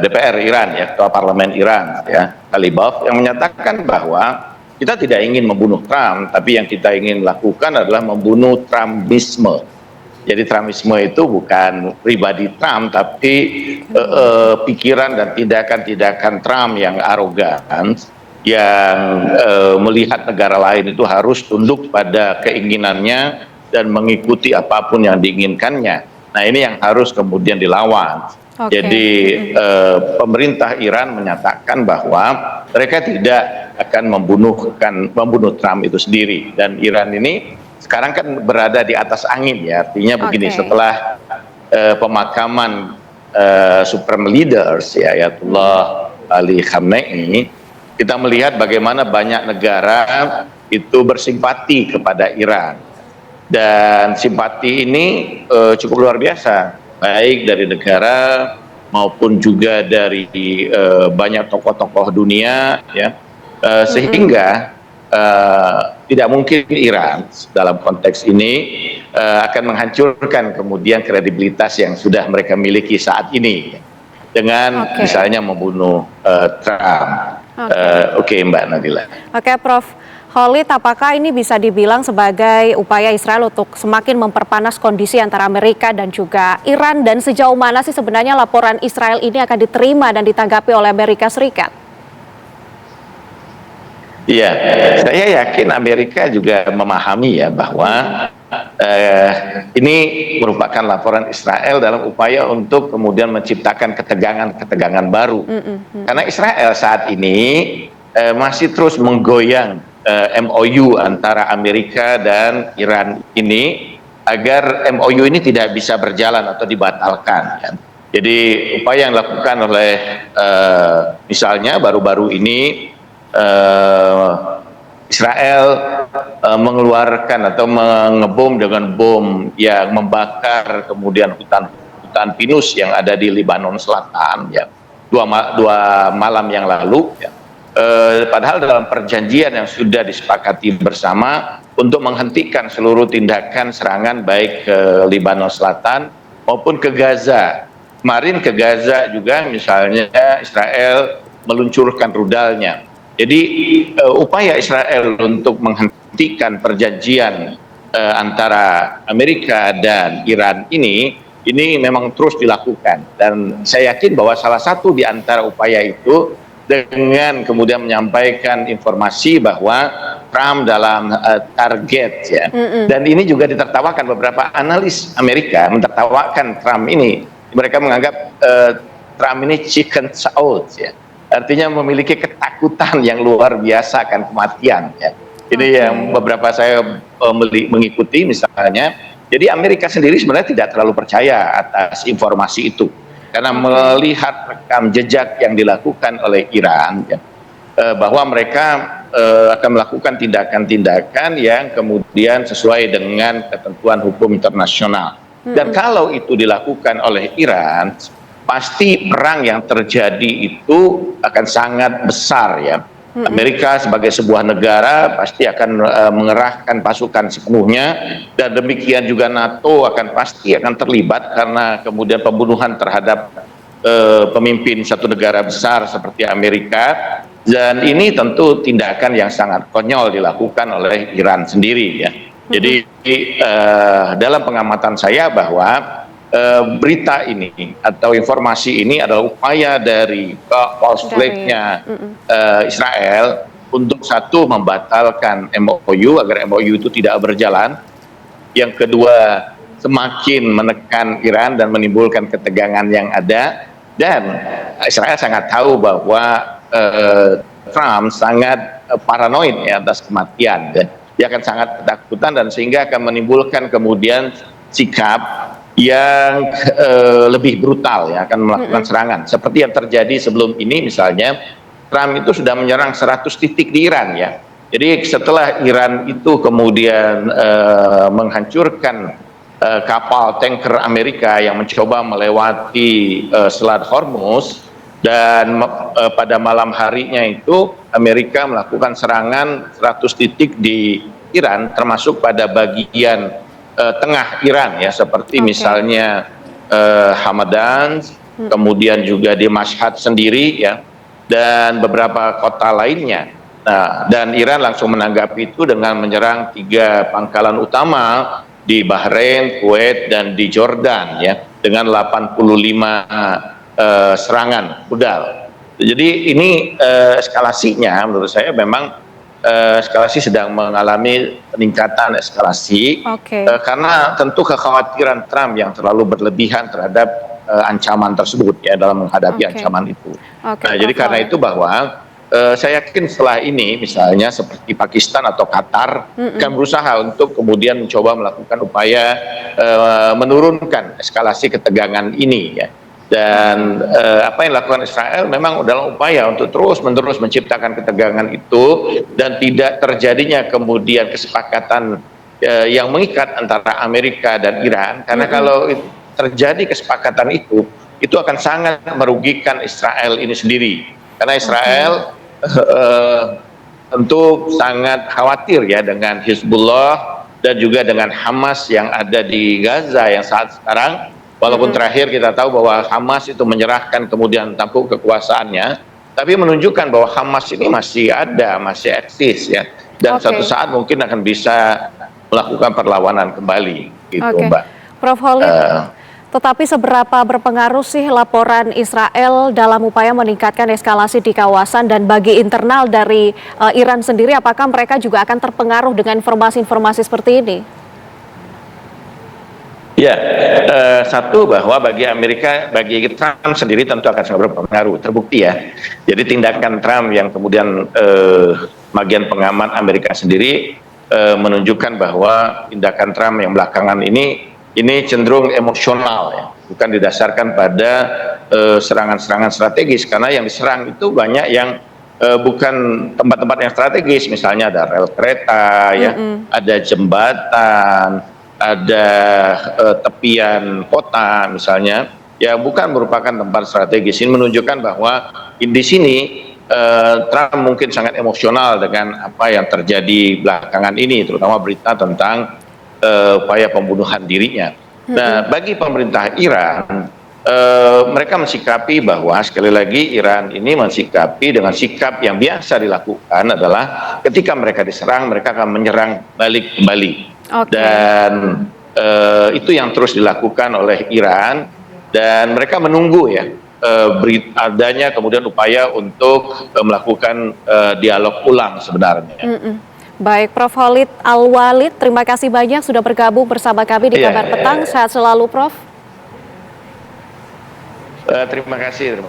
DPR Iran, ya, ketua parlemen Iran, ya, Talibov, yang menyatakan bahwa kita tidak ingin membunuh Trump, tapi yang kita ingin lakukan adalah membunuh Trumpisme. Jadi Trumpisme itu bukan pribadi Trump, tapi pikiran dan tindakan-tindakan Trump yang arogan, yang melihat negara lain itu harus tunduk pada keinginannya dan mengikuti apapun yang diinginkannya. Nah, ini yang harus kemudian dilawan. Jadi pemerintah Iran menyatakan bahwa mereka tidak akan membunuh Trump itu sendiri, dan Iran ini sekarang kan berada di atas angin, ya, artinya begini, setelah pemakaman supreme leaders, ya, Ayatollah Ali Khamenei, kita melihat bagaimana banyak negara itu bersimpati kepada Iran, dan simpati ini cukup luar biasa, baik dari negara maupun juga dari banyak tokoh-tokoh dunia, ya, sehingga tidak mungkin Iran dalam konteks ini akan menghancurkan kemudian kredibilitas yang sudah mereka miliki saat ini dengan misalnya membunuh Trump. Oke, Mbak Nadila. Oke, Prof. Khalid, apakah ini bisa dibilang sebagai upaya Israel untuk semakin memperpanas kondisi antara Amerika dan juga Iran, dan sejauh mana sih sebenarnya laporan Israel ini akan diterima dan ditanggapi oleh Amerika Serikat? Iya, saya yakin Amerika juga memahami, ya, bahwa ini merupakan laporan Israel dalam upaya untuk kemudian menciptakan ketegangan baru. Karena Israel saat ini masih terus menggoyang MOU antara Amerika dan Iran ini agar MOU ini tidak bisa berjalan atau dibatalkan, ya. Jadi upaya yang dilakukan oleh misalnya baru-baru ini Israel mengeluarkan atau mengebom dengan bom yang membakar kemudian hutan pinus yang ada di Lebanon Selatan, ya, dua malam yang lalu, ya. Padahal dalam perjanjian yang sudah disepakati bersama untuk menghentikan seluruh tindakan serangan baik ke Lebanon Selatan maupun ke Gaza. Kemarin ke Gaza juga misalnya Israel meluncurkan rudalnya. Jadi upaya Israel untuk menghentikan perjanjian antara Amerika dan Iran ini memang terus dilakukan, dan saya yakin bahwa salah satu di antara upaya itu dengan kemudian menyampaikan informasi bahwa Trump dalam target, ya. Dan ini juga ditertawakan beberapa analis Amerika, mentertawakan Trump ini. Mereka menganggap Trump ini chicken south, ya. Artinya memiliki ketakutan yang luar biasa akan kematian, ya. Ini yang beberapa saya mengikuti misalnya. Jadi Amerika sendiri sebenarnya tidak terlalu percaya atas informasi itu, karena melihat rekam jejak yang dilakukan oleh Iran, ya, bahwa mereka akan melakukan tindakan-tindakan yang kemudian sesuai dengan ketentuan hukum internasional. Dan kalau itu dilakukan oleh Iran, pasti perang yang terjadi itu akan sangat besar, ya. Amerika sebagai sebuah negara pasti akan mengerahkan pasukan sepenuhnya, dan demikian juga NATO pasti akan terlibat karena kemudian pembunuhan terhadap pemimpin satu negara besar seperti Amerika. Dan ini tentu tindakan yang sangat konyol dilakukan oleh Iran sendiri, ya. Jadi dalam pengamatan saya bahwa berita ini atau informasi ini adalah upaya dari false flag-nya Israel untuk satu membatalkan MOU agar MOU itu tidak berjalan. Yang kedua, semakin menekan Iran dan menimbulkan ketegangan yang ada. Dan Israel sangat tahu bahwa Trump sangat paranoid, ya, atas kematian. dia akan sangat ketakutan dan sehingga akan menimbulkan kemudian sikap yang lebih brutal ya, akan melakukan serangan seperti yang terjadi sebelum ini. Misalnya Trump itu sudah menyerang 100 titik di Iran ya. Jadi setelah Iran itu kemudian menghancurkan kapal tanker Amerika yang mencoba melewati Selat Hormuz, dan pada malam harinya itu Amerika melakukan serangan 100 titik di Iran, termasuk pada bagian tengah Iran ya, seperti misalnya Hamadan, kemudian juga di Mashhad sendiri ya, dan beberapa kota lainnya. Nah, dan Iran langsung menanggapi itu dengan menyerang 3 pangkalan utama di Bahrain, Kuwait, dan di Jordan ya, dengan 85 serangan rudal. Jadi ini eskalasinya menurut saya memang eskalasi sedang mengalami peningkatan eskalasi, karena tentu kekhawatiran Trump yang terlalu berlebihan terhadap ancaman tersebut ya, dalam menghadapi ancaman itu. Nah, jadi karena itu bahwa saya yakin setelah ini misalnya seperti Pakistan atau Qatar akan berusaha untuk kemudian mencoba melakukan upaya menurunkan eskalasi ketegangan ini ya. Dan apa yang dilakukan Israel memang adalah upaya untuk terus-menerus menciptakan ketegangan itu dan tidak terjadinya kemudian kesepakatan yang mengikat antara Amerika dan Iran, karena kalau terjadi kesepakatan itu akan sangat merugikan Israel ini sendiri, karena Israel tentu sangat khawatir ya dengan Hizbullah dan juga dengan Hamas yang ada di Gaza yang saat sekarang. Walaupun terakhir kita tahu bahwa Hamas itu menyerahkan kemudian tampuk kekuasaannya, tapi menunjukkan bahwa Hamas ini masih ada, masih eksis ya, dan suatu saat mungkin akan bisa melakukan perlawanan kembali, gitu Mbak. Prof. Khalid, tetapi seberapa berpengaruh sih laporan Israel dalam upaya meningkatkan eskalasi di kawasan, dan bagi internal dari Iran sendiri, apakah mereka juga akan terpengaruh dengan informasi-informasi seperti ini? Ya, satu bahwa bagi Amerika, bagi Trump sendiri tentu akan sangat berpengaruh, terbukti ya. Jadi tindakan Trump yang kemudian bagian pengamat Amerika sendiri menunjukkan bahwa tindakan Trump yang belakangan ini cenderung emosional ya, bukan didasarkan pada serangan-serangan strategis, karena yang diserang itu banyak yang bukan tempat-tempat yang strategis, misalnya ada rel kereta ya, ada jembatan, ada tepian kota misalnya, ya bukan merupakan tempat strategis. Ini menunjukkan bahwa di sini Trump mungkin sangat emosional dengan apa yang terjadi belakangan ini, terutama berita tentang upaya pembunuhan dirinya. Nah, bagi pemerintah Iran, mereka mensikapi bahwa sekali lagi Iran ini mensikapi dengan sikap yang biasa dilakukan adalah ketika mereka diserang, mereka akan menyerang balik kembali. Dan itu yang terus dilakukan oleh Iran, dan mereka menunggu ya adanya kemudian upaya untuk melakukan dialog ulang sebenarnya. Baik, Prof. Khalid Al-Walid, terima kasih banyak sudah bergabung bersama kami di Kabar Petang. Sehat selalu, Prof. Terima kasih.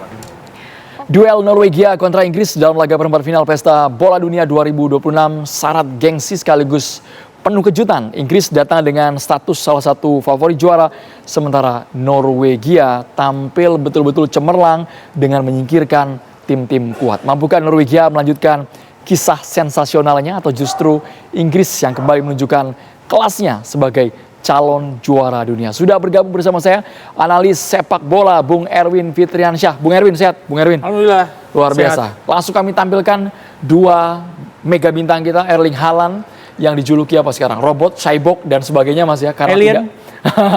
Duel Norwegia kontra Inggris dalam laga perempat final Pesta Bola Dunia 2026 syarat gengsi sekaligus penuh kejutan. Inggris datang dengan status salah satu favorit juara, sementara Norwegia tampil betul-betul cemerlang dengan menyingkirkan tim-tim kuat. Mampukah Norwegia melanjutkan kisah sensasionalnya, atau justru Inggris yang kembali menunjukkan kelasnya sebagai calon juara dunia? Sudah bergabung bersama saya analis sepak bola Bung Erwin Fitriansyah. Bung Erwin, sehat? Bung Erwin? Alhamdulillah. Luar biasa. Langsung kami tampilkan dua mega bintang kita, Erling Haaland yang dijuluki apa sekarang? Robot, cyborg, dan sebagainya, Mas ya. Karena Alien.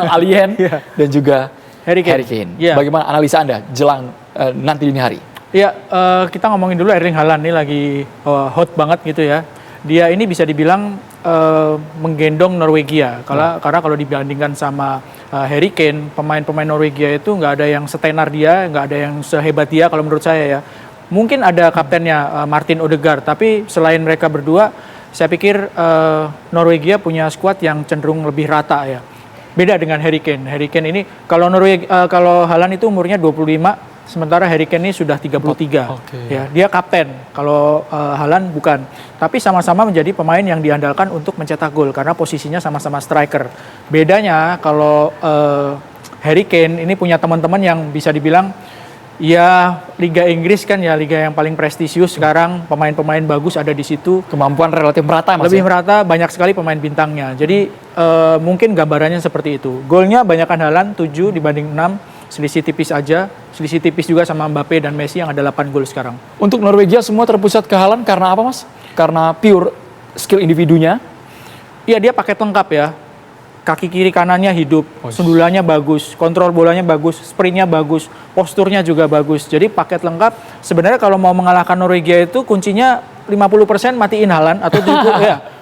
Alien dan juga Harry Kane. Yeah. Bagaimana analisa Anda jelang nanti dini hari? Ya, kita ngomongin dulu Erling Haaland ini lagi hot banget gitu ya. Dia ini bisa dibilang menggendong Norwegia. Karena kalau dibandingkan sama Harry Kane, pemain-pemain Norwegia itu nggak ada yang setenar dia, nggak ada yang sehebat dia kalau menurut saya ya. Mungkin ada kaptennya Martin Odegaard, tapi selain mereka berdua, saya pikir Norwegia punya skuad yang cenderung lebih rata ya. Beda dengan Harry Kane. Harry Kane ini kalau Haaland itu umurnya 25, sementara Harry Kane ini sudah 33. Ya, dia kapten, kalau Haaland bukan. Tapi sama-sama menjadi pemain yang diandalkan untuk mencetak gol karena posisinya sama-sama striker. Bedanya kalau Harry Kane ini punya teman-teman yang bisa dibilang ya Liga Inggris kan ya liga yang paling prestisius sekarang, pemain-pemain bagus ada di situ. Kemampuan relatif merata, Mas. Lebih merata, banyak sekali pemain bintangnya. Jadi mungkin gambarannya seperti itu. Golnya banyakkan Haaland 7 dibanding 6, selisih tipis aja. Selisih tipis juga sama Mbappe dan Messi yang ada 8 gol sekarang. Untuk Norwegia semua terpusat ke Haaland karena apa, Mas? Karena pure skill individunya? Iya, dia paket lengkap ya. Kaki kiri kanannya hidup, sundulannya bagus, kontrol bolanya bagus, sprintnya bagus, posturnya juga bagus. Jadi paket lengkap. Sebenarnya kalau mau mengalahkan Norwegia itu kuncinya 50% matiin Haaland atau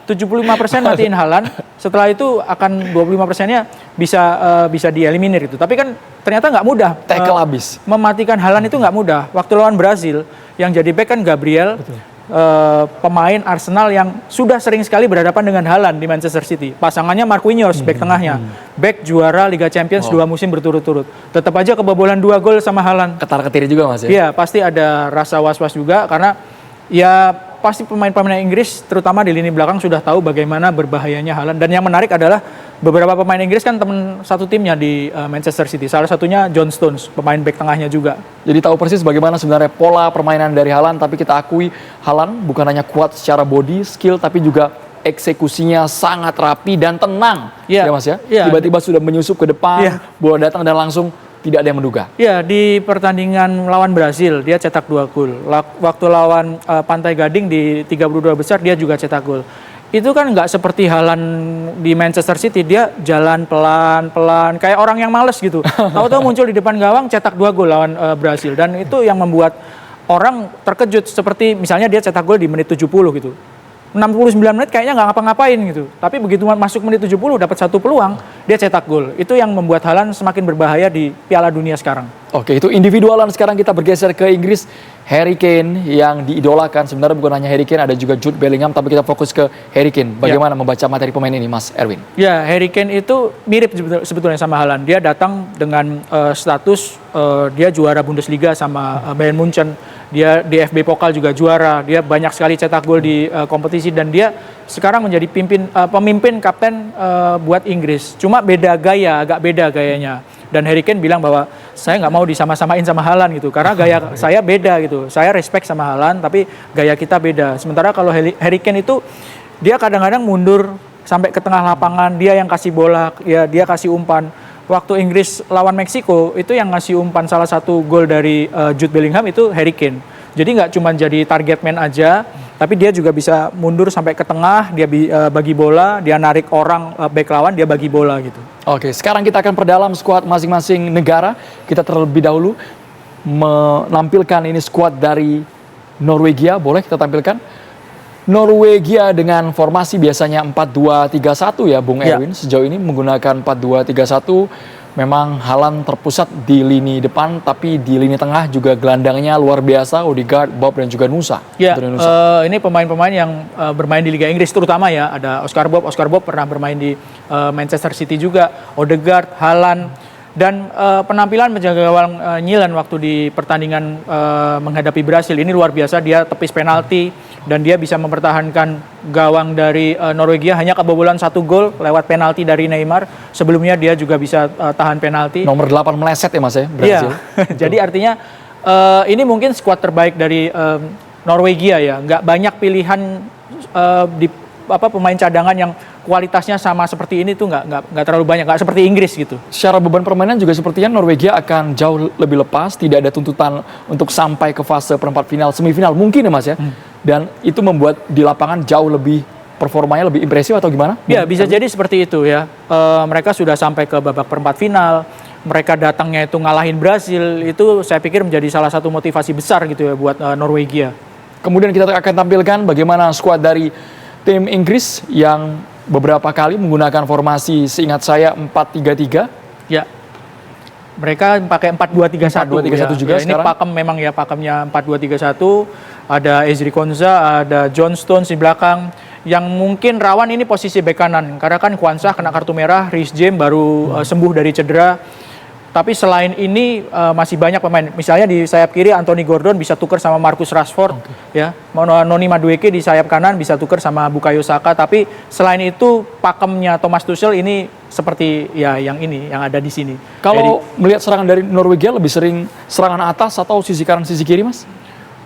75% matiin Haaland. Setelah itu akan 25%-nya bisa dieliminir itu. Tapi kan ternyata nggak mudah. Tackle habis. Mematikan Haaland itu nggak mudah. Waktu lawan Brazil yang jadi back kan Gabriel. Pemain Arsenal yang sudah sering sekali berhadapan dengan Haaland di Manchester City. Pasangannya Marquinhos, back tengahnya. Back juara Liga Champions 2 musim berturut-turut. Tetap aja kebobolan 2 gol sama Haaland. Ketar-ketir juga, Mas ya? Iya, pasti ada rasa was-was juga karena ya pasti pemain-pemain Inggris terutama di lini belakang sudah tahu bagaimana berbahayanya Haaland. Dan yang menarik adalah beberapa pemain Inggris kan teman satu timnya di Manchester City. Salah satunya John Stones, pemain back tengahnya juga. Jadi tahu persis bagaimana sebenarnya pola permainan dari Haaland, tapi kita akui Haaland bukan hanya kuat secara body, skill, tapi juga eksekusinya sangat rapi dan tenang. Ya Mas ya? Tiba-tiba sudah menyusup ke depan, bola datang dan langsung tidak ada yang menduga. Ya, di pertandingan lawan Brazil dia cetak 2 gol. Waktu lawan Pantai Gading di 32 besar dia juga cetak gol. Itu kan nggak seperti Haaland di Manchester City, dia jalan pelan-pelan kayak orang yang males gitu. Tahu-tahu muncul di depan gawang cetak 2 gol lawan Brasil, dan itu yang membuat orang terkejut. Seperti misalnya dia cetak gol di menit 70 gitu. 69 menit kayaknya nggak ngapa-ngapain gitu. Tapi begitu masuk menit 70 dapat 1 peluang, dia cetak gol. Itu yang membuat Haaland semakin berbahaya di Piala Dunia sekarang. Oke, itu individualan. Sekarang kita bergeser ke Inggris. Harry Kane yang diidolakan, sebenarnya bukan hanya Harry Kane, ada juga Jude Bellingham, tapi kita fokus ke Harry Kane. Bagaimana membaca materi pemain ini, Mas Erwin? Ya, Harry Kane itu mirip sebetulnya sama Haaland. Dia datang dengan status dia juara Bundesliga sama Bayern Munchen. Dia DFB Pokal juga juara. Dia banyak sekali cetak gol di kompetisi, dan dia sekarang menjadi pemimpin kapten buat Inggris. Cuma beda gaya, agak beda gayanya. Dan Harry Kane bilang bahwa saya nggak mau disama-samain sama Haaland gitu, karena gaya saya beda gitu. Saya respect sama Haaland, tapi gaya kita beda. Sementara kalau Harry Kane itu dia kadang-kadang mundur sampai ke tengah lapangan, dia yang kasih bola, ya dia kasih umpan. Waktu Inggris lawan Meksiko itu yang ngasih umpan salah satu gol dari Jude Bellingham itu Harry Kane. Jadi nggak cuma jadi target man aja, tapi dia juga bisa mundur sampai ke tengah, dia bagi bola, dia narik orang back lawan, dia bagi bola gitu. Oke, sekarang kita akan perdalam skuad masing-masing negara. Kita terlebih dahulu menampilkan ini skuad dari Norwegia, boleh kita tampilkan? Norwegia dengan formasi biasanya 4-2-3-1 ya Bung Erwin. Sejauh ini menggunakan 4-2-3-1. Memang Haaland terpusat di lini depan, tapi di lini tengah juga gelandangnya luar biasa, Odegaard, Bob, dan juga Nusa. Ya, ini pemain-pemain yang bermain di Liga Inggris terutama ya. Ada Oscar Bob pernah bermain di Manchester City juga, Odegaard, Haaland. Dan penampilan penjaga gawang Nyland waktu di pertandingan menghadapi Brasil ini luar biasa. Dia tepis penalti dan dia bisa mempertahankan gawang dari Norwegia. Hanya kebobolan 1 gol lewat penalti dari Neymar. Sebelumnya dia juga bisa tahan penalti. Nomor 8 meleset ya Mas ya, Brasil. Iya. Jadi artinya ini mungkin skuad terbaik dari Norwegia ya. Nggak banyak pilihan di pemain cadangan yang kualitasnya sama seperti ini tuh nggak terlalu banyak, nggak seperti Inggris gitu. Secara beban permainan juga sepertinya Norwegia akan jauh lebih lepas, tidak ada tuntutan untuk sampai ke fase perempat final, semifinal mungkin ya Mas ya. Dan itu membuat di lapangan jauh lebih performanya lebih impresif atau gimana? Ya bisa jadi seperti itu ya. Mereka sudah sampai ke babak perempat final, mereka datangnya itu ngalahin Brasil, itu saya pikir menjadi salah satu motivasi besar gitu ya buat Norwegia. Kemudian kita akan tampilkan bagaimana skuad dari tim Inggris yang beberapa kali menggunakan formasi seingat saya 4-3-3. Ya. Mereka pakai 4-2-3-1 ya. Juga ya, ini pakem memang ya, pakemnya 4-2-3-1. Ada Ezri Konsa, ada John Stones di belakang. Yang mungkin rawan ini posisi bek kanan. Karena kan Kwanzaa kena kartu merah, Reece James baru sembuh dari cedera. Tapi selain ini masih banyak pemain. Misalnya di sayap kiri Anthony Gordon bisa tukar sama Marcus Rashford, ya. Noni Madueke di sayap kanan bisa tukar sama Bukayo Saka. Tapi selain itu pakemnya Thomas Tuchel ini seperti ya yang ada di sini. Kalau melihat serangan dari Norwegia lebih sering serangan atas atau sisi kanan sisi kiri, Mas?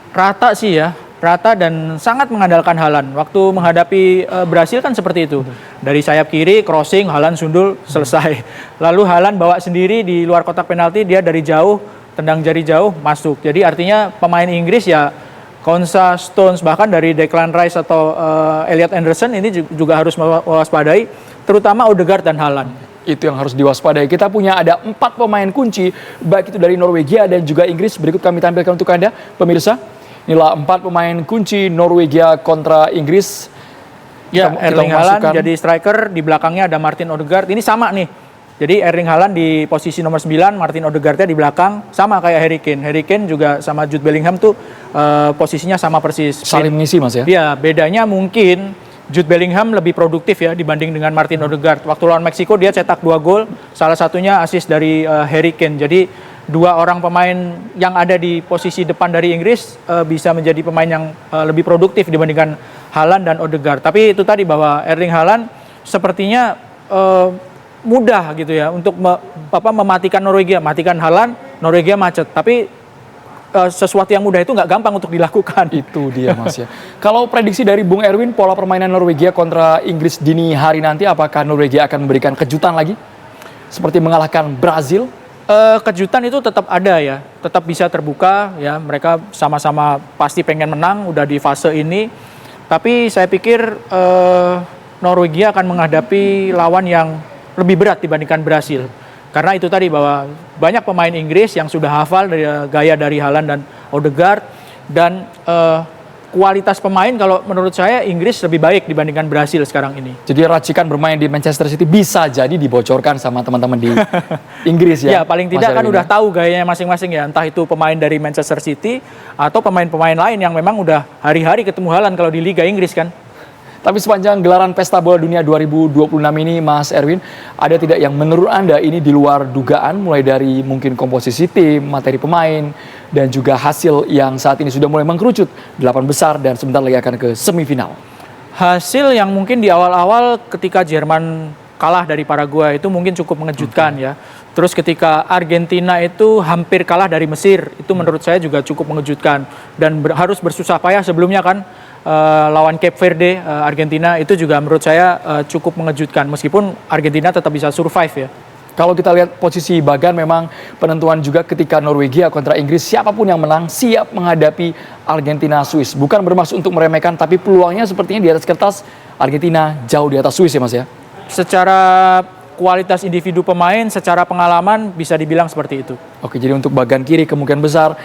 Rata sih ya. Rata dan sangat mengandalkan Haaland. Waktu menghadapi Brasil kan seperti itu. Dari sayap kiri, crossing, Haaland sundul, selesai. Lalu Haaland bawa sendiri di luar kotak penalti, dia dari jauh, tendang jari jauh, masuk. Jadi artinya pemain Inggris ya, Konsa, Stones, bahkan dari Declan Rice atau Elliot Anderson ini juga harus mewaspadai, terutama Odegaard dan Haaland. Itu yang harus diwaspadai. Kita punya ada 4 pemain kunci, baik itu dari Norwegia dan juga Inggris. Berikut kami tampilkan untuk Anda, pemirsa. Inilah 4 pemain kunci Norwegia kontra Inggris. Ya, Erling Haaland jadi striker, di belakangnya ada Martin Odegaard. Ini sama nih. Jadi Erling Haaland di posisi nomor 9, Martin Odegaardnya di belakang, sama kayak Harry Kane. Harry Kane juga sama Jude Bellingham tuh posisinya sama persis. Saling mengisi, Mas ya? Iya, bedanya mungkin Jude Bellingham lebih produktif ya dibanding dengan Martin Odegaard. Waktu lawan Meksiko dia cetak 2 gol, salah satunya assist dari Harry Kane. Jadi 2 orang pemain yang ada di posisi depan dari Inggris bisa menjadi pemain yang lebih produktif dibandingkan Haaland dan Odegaard. Tapi itu tadi bahwa Erling Haaland sepertinya mudah gitu ya untuk mematikan Norwegia, matikan Haaland, Norwegia macet. Tapi sesuatu yang mudah itu nggak gampang untuk dilakukan. Itu dia, Mas ya. Kalau prediksi dari Bung Erwin, pola permainan Norwegia kontra Inggris dini hari nanti, apakah Norwegia akan memberikan kejutan lagi seperti mengalahkan Brazil? Kejutan itu tetap ada ya, tetap bisa terbuka ya. Mereka sama-sama pasti pengen menang, udah di fase ini. Tapi saya pikir Norwegia akan menghadapi lawan yang lebih berat dibandingkan Brasil. Karena itu tadi bahwa banyak pemain Inggris yang sudah hafal dari gaya dari Haaland dan Odegaard, dan kualitas pemain kalau menurut saya Inggris lebih baik dibandingkan Brasil sekarang ini. Jadi racikan bermain di Manchester City bisa jadi dibocorkan sama teman-teman di Inggris ya? Ya paling tidak kan udah tahu gayanya masing-masing ya. Entah itu pemain dari Manchester City atau pemain-pemain lain yang memang udah hari-hari ketemu Haaland kalau di Liga Inggris kan. Tapi sepanjang gelaran Pesta Bola Dunia 2026 ini, Mas Erwin, ada tidak yang menurut Anda ini di luar dugaan, mulai dari mungkin komposisi tim, materi pemain, dan juga hasil yang saat ini sudah mulai mengkerucut 8 besar dan sebentar lagi akan ke semifinal? Hasil yang mungkin di awal-awal ketika Jerman kalah dari Paraguay itu mungkin cukup mengejutkan ya. Terus ketika Argentina itu hampir kalah dari Mesir, itu menurut saya juga cukup mengejutkan. Dan harus bersusah payah sebelumnya kan, lawan Cape Verde, Argentina itu juga menurut saya cukup mengejutkan. Meskipun Argentina tetap bisa survive ya. Kalau kita lihat posisi bagan, memang penentuan juga ketika Norwegia kontra Inggris, siapapun yang menang siap menghadapi Argentina Swiss. Bukan bermaksud untuk meremehkan, tapi peluangnya sepertinya di atas kertas Argentina jauh di atas Swiss ya, Mas ya? Secara kualitas individu pemain, secara pengalaman bisa dibilang seperti itu. Oke, jadi untuk bagan kiri kemungkinan besar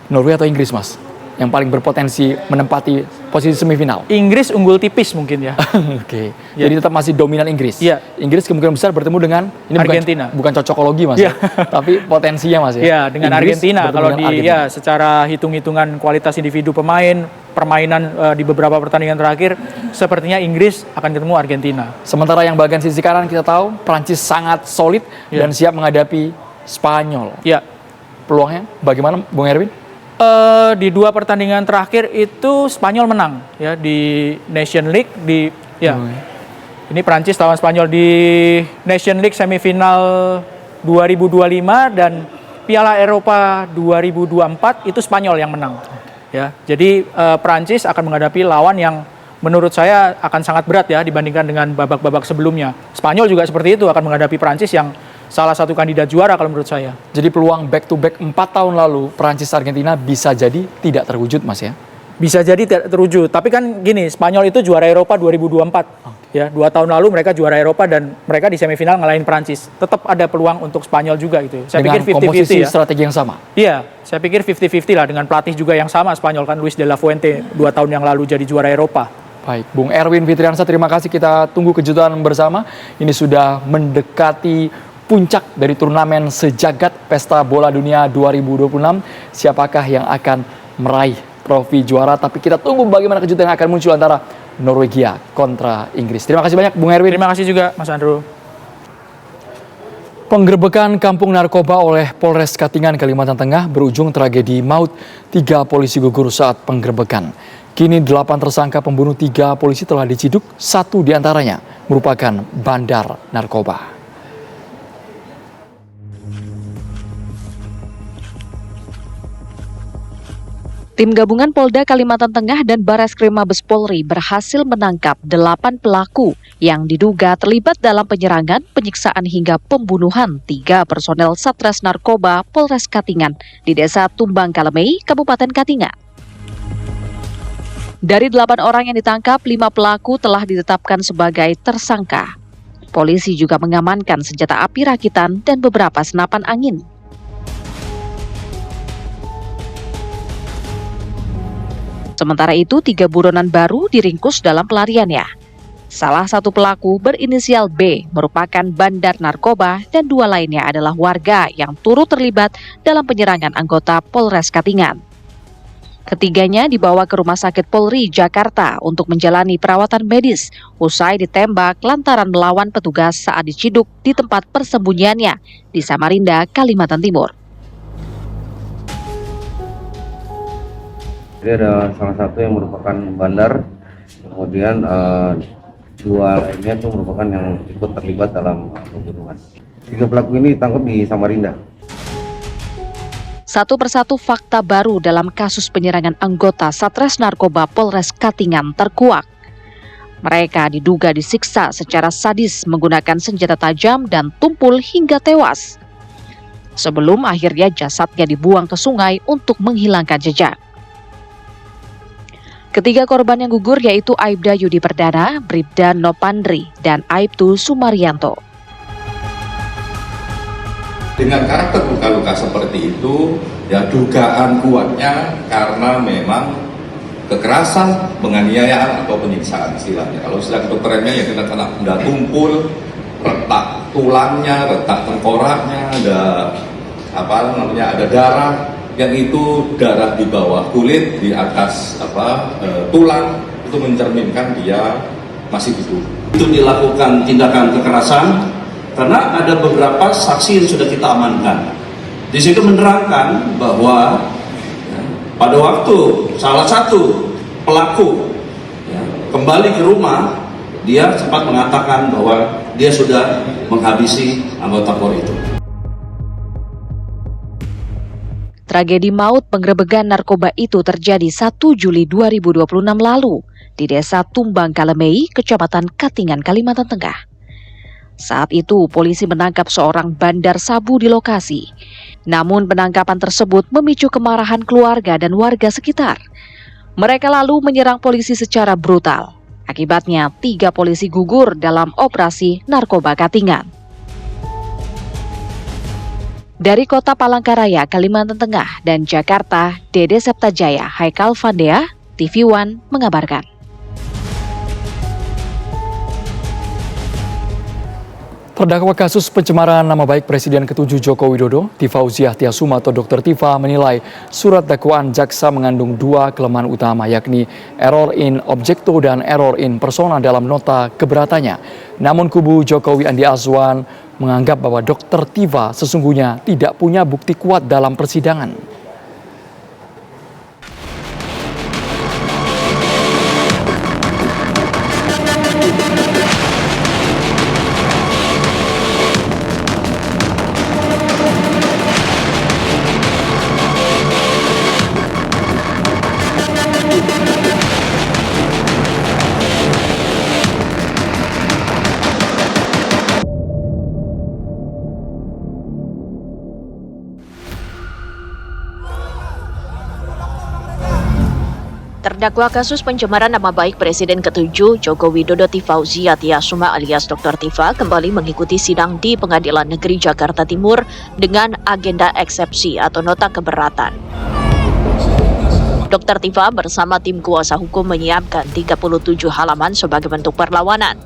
Norwegia atau Inggris, Mas, yang paling berpotensi menempati posisi semifinal? Inggris unggul tipis mungkin ya. Oke. Jadi tetap masih dominan Inggris. Iya. Inggris kemungkinan besar bertemu dengan ini Argentina. Bukan cocokologi, Mas ya. Tapi potensinya, Mas ya. Iya, dengan Inggris Argentina kalau di Argentina. ya secara hitung-hitungan kualitas individu pemain, permainan di beberapa pertandingan terakhir, sepertinya Inggris akan ketemu Argentina. Sementara yang bagian sisi kanan kita tahu Prancis sangat solid dan siap menghadapi Spanyol. Iya. Peluangnya bagaimana, Bung Erwin? Di 2 pertandingan terakhir itu Spanyol menang ya di Nation League ini Prancis lawan Spanyol di Nation League semifinal 2025 dan Piala Eropa 2024 itu Spanyol yang menang ya. Jadi Prancis akan menghadapi lawan yang menurut saya akan sangat berat ya dibandingkan dengan babak-babak sebelumnya. Spanyol juga seperti itu, akan menghadapi Prancis yang salah satu kandidat juara kalau menurut saya. Jadi peluang back to back 4 tahun lalu Prancis Argentina bisa jadi tidak terwujud, Mas ya? Bisa jadi tidak terwujud, tapi kan gini, Spanyol itu juara Eropa 2024. Ya, 2 tahun lalu mereka juara Eropa dan mereka di semifinal ngalahin Prancis. Tetap ada peluang untuk Spanyol juga gitu. Saya dengan pikir 50-50 komposisi ya. strategi yang sama. Iya, saya pikir 50-50 lah dengan pelatih juga yang sama Spanyol kan, Luis de la Fuente 2 tahun yang lalu jadi juara Eropa. Baik, Bung Erwin Fitriansyah, terima kasih, kita tunggu kejutan bersama. Ini sudah mendekati puncak dari turnamen sejagat Pesta Bola Dunia 2026. Siapakah yang akan meraih trofi juara? Tapi kita tunggu bagaimana kejutan yang akan muncul antara Norwegia kontra Inggris. Terima kasih banyak Bung Erwin. Terima kasih juga Mas Andrew. Penggerebekan kampung narkoba oleh Polres Katingan, Kalimantan Tengah berujung tragedi maut 3 polisi gugur saat penggerebekan. Kini 8 tersangka pembunuh 3 polisi telah diciduk, 1 diantaranya merupakan bandar narkoba. Tim gabungan Polda Kalimantan Tengah dan Bareskrim Mabes Polri berhasil menangkap 8 pelaku yang diduga terlibat dalam penyerangan, penyiksaan hingga pembunuhan 3 personel Satres Narkoba Polres Katingan di Desa Tumbang Kalemei, Kabupaten Katingan. Dari 8 orang yang ditangkap, 5 pelaku telah ditetapkan sebagai tersangka. Polisi juga mengamankan senjata api rakitan dan beberapa senapan angin. Sementara itu, 3 buronan baru diringkus dalam pelariannya. Salah satu pelaku berinisial B merupakan bandar narkoba dan 2 lainnya adalah warga yang turut terlibat dalam penyerangan anggota Polres Katingan. Ketiganya dibawa ke Rumah Sakit Polri Jakarta untuk menjalani perawatan medis usai ditembak lantaran melawan petugas saat diciduk di tempat persembunyiannya di Samarinda, Kalimantan Timur. Jadi ada salah satu yang merupakan bandar, kemudian 2 lainnya itu merupakan yang ikut terlibat dalam pembunuhan. 3 pelaku ini ditangkap di Samarinda. Satu persatu fakta baru dalam kasus penyerangan anggota Satres Narkoba Polres Katingan terkuak. Mereka diduga disiksa secara sadis menggunakan senjata tajam dan tumpul hingga tewas. Sebelum akhirnya jasadnya dibuang ke sungai untuk menghilangkan jejak. Ketiga korban yang gugur yaitu Aibda Yudi Perdana, Bribda Nopandri, dan Aibtu Sumaryanto. Dengan karakter luka-luka seperti itu, ya dugaan kuatnya karena memang kekerasan, penganiayaan atau penyiksaan istilahnya. Kalau istilah kedokterannya ya kita kena benda tumpul, retak tulangnya, retak tengkoraknya, ada darah. Yang itu darah di bawah kulit, di atas tulang, itu mencerminkan dia masih hidup. Itu dilakukan tindakan kekerasan karena ada beberapa saksi yang sudah kita amankan. Di situ menerangkan bahwa pada waktu salah satu pelaku kembali ke rumah, dia sempat mengatakan bahwa dia sudah menghabisi anggota Polri itu. Tragedi maut penggerebekan narkoba itu terjadi 1 Juli 2026 lalu di Desa Tumbang Kalemei, Kecamatan Katingan, Kalimantan Tengah. Saat itu, polisi menangkap seorang bandar sabu di lokasi. Namun penangkapan tersebut memicu kemarahan keluarga dan warga sekitar. Mereka lalu menyerang polisi secara brutal. Akibatnya, 3 polisi gugur dalam operasi narkoba Katingan. Dari Kota Palangkaraya, Kalimantan Tengah, dan Jakarta, Dede Septajaya, Haikal Vandea, TV One mengabarkan. Terdakwa kasus pencemaran nama baik Presiden ke-7 Joko Widodo, Tifauziah Tiasuma atau Dr. Tifa menilai surat dakwaan jaksa mengandung 2 kelemahan utama, yakni error in objecto dan error in persona dalam nota keberatannya. Namun kubu Jokowi Andi Azwan menganggap bahwa Dr. Tifa sesungguhnya tidak punya bukti kuat dalam persidangan. Terdakwa kasus pencemaran nama baik Presiden ke-7 Joko Widodo Tifauziah Tiasuma alias Dr. Tifa kembali mengikuti sidang di Pengadilan Negeri Jakarta Timur dengan agenda eksepsi atau nota keberatan. Dr. Tifa bersama tim kuasa hukum menyiapkan 37 halaman sebagai bentuk perlawanan.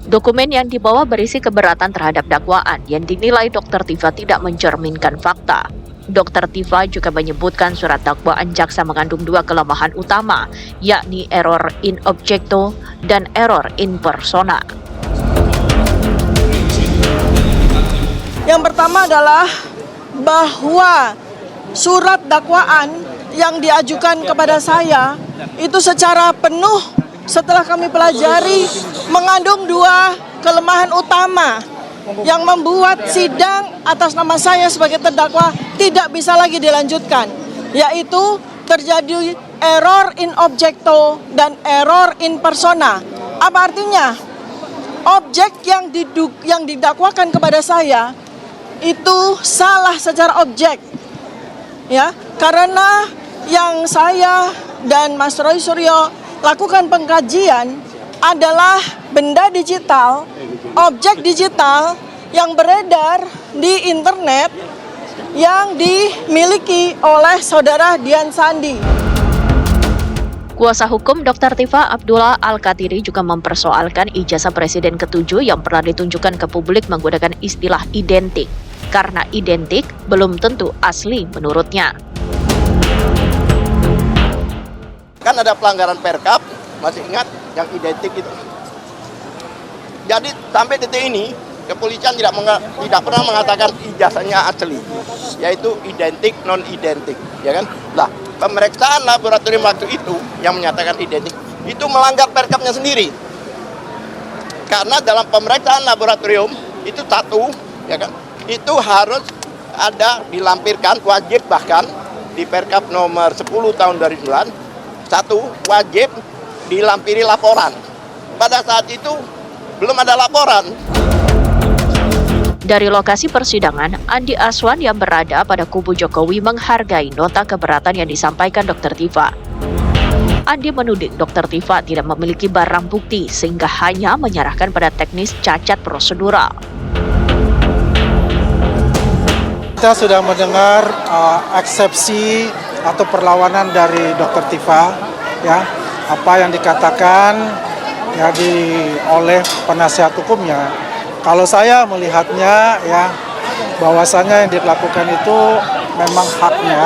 Dokumen yang dibawa berisi keberatan terhadap dakwaan yang dinilai Dr. Tifa tidak mencerminkan fakta. Dr. Tifa juga menyebutkan surat dakwaan jaksa mengandung 2 kelemahan utama, yakni error in objecto dan error in persona. Yang pertama adalah bahwa surat dakwaan yang diajukan kepada saya itu secara penuh setelah kami pelajari mengandung dua kelemahan utama yang membuat sidang atas nama saya sebagai terdakwa tidak bisa lagi dilanjutkan, yaitu terjadi error in objecto dan error in persona. Apa artinya? Objek yang didakwakan kepada saya itu salah secara objek, ya, karena yang saya dan Mas Roy Suryo lakukan pengkajian adalah benda digital, objek digital yang beredar di internet yang dimiliki oleh saudara Dian Sandi. Kuasa hukum Dr. Tifa Abdullah Al-Katiri juga mempersoalkan ijazah Presiden ke-7 yang pernah ditunjukkan ke publik menggunakan istilah identik. Karena identik belum tentu asli menurutnya. Kan ada pelanggaran Perkap, masih ingat yang identik itu. Jadi sampai detik ini kepolisian tidak pernah mengatakan ijazahnya asli, yaitu identik non identik, ya kan? Lah, pemeriksaan laboratorium waktu itu yang menyatakan identik itu melanggar Perkapnya sendiri. Karena dalam pemeriksaan laboratorium itu satu, ya kan? Itu harus ada dilampirkan, wajib bahkan di Perkap nomor 10 tahun 2009, satu wajib dilampiri laporan. Pada saat itu belum ada laporan. Dari lokasi persidangan, Andi Aswan yang berada pada kubu Jokowi menghargai nota keberatan yang disampaikan Dr. Tifa. Andi menuding Dr. Tifa tidak memiliki barang bukti sehingga hanya menyerahkan pada teknis cacat prosedural. Kita sudah mendengar eksepsi atau perlawanan dari Dr. Tifa, ya, apa yang dikatakan ya oleh penasihat hukumnya. Kalau saya melihatnya, ya, bahwasanya yang dilakukan itu memang haknya,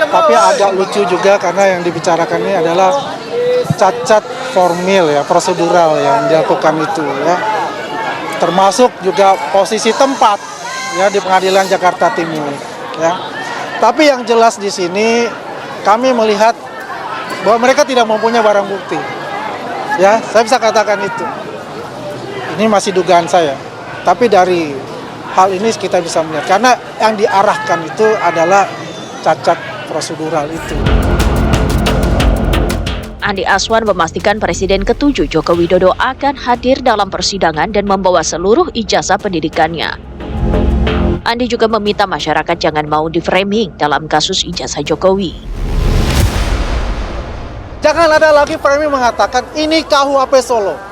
tapi agak lucu juga karena yang dibicarakan ini adalah cacat formil, ya, prosedural yang dilakukan itu, ya, termasuk juga posisi tempat, ya, di Pengadilan Jakarta Timur, ya. Tapi yang jelas di sini kami melihat bahwa mereka tidak mempunyai barang bukti, ya, saya bisa katakan itu. Ini masih dugaan saya. Tapi dari hal ini kita bisa melihat, karena yang diarahkan itu adalah cacat prosedural itu. Andi Aswan memastikan Presiden ke-7 Joko Widodo akan hadir dalam persidangan dan membawa seluruh ijazah pendidikannya. Andi juga meminta masyarakat jangan mau di-framing dalam kasus ijazah Jokowi. Jangan ada lagi framing mengatakan ini KUHP Solo.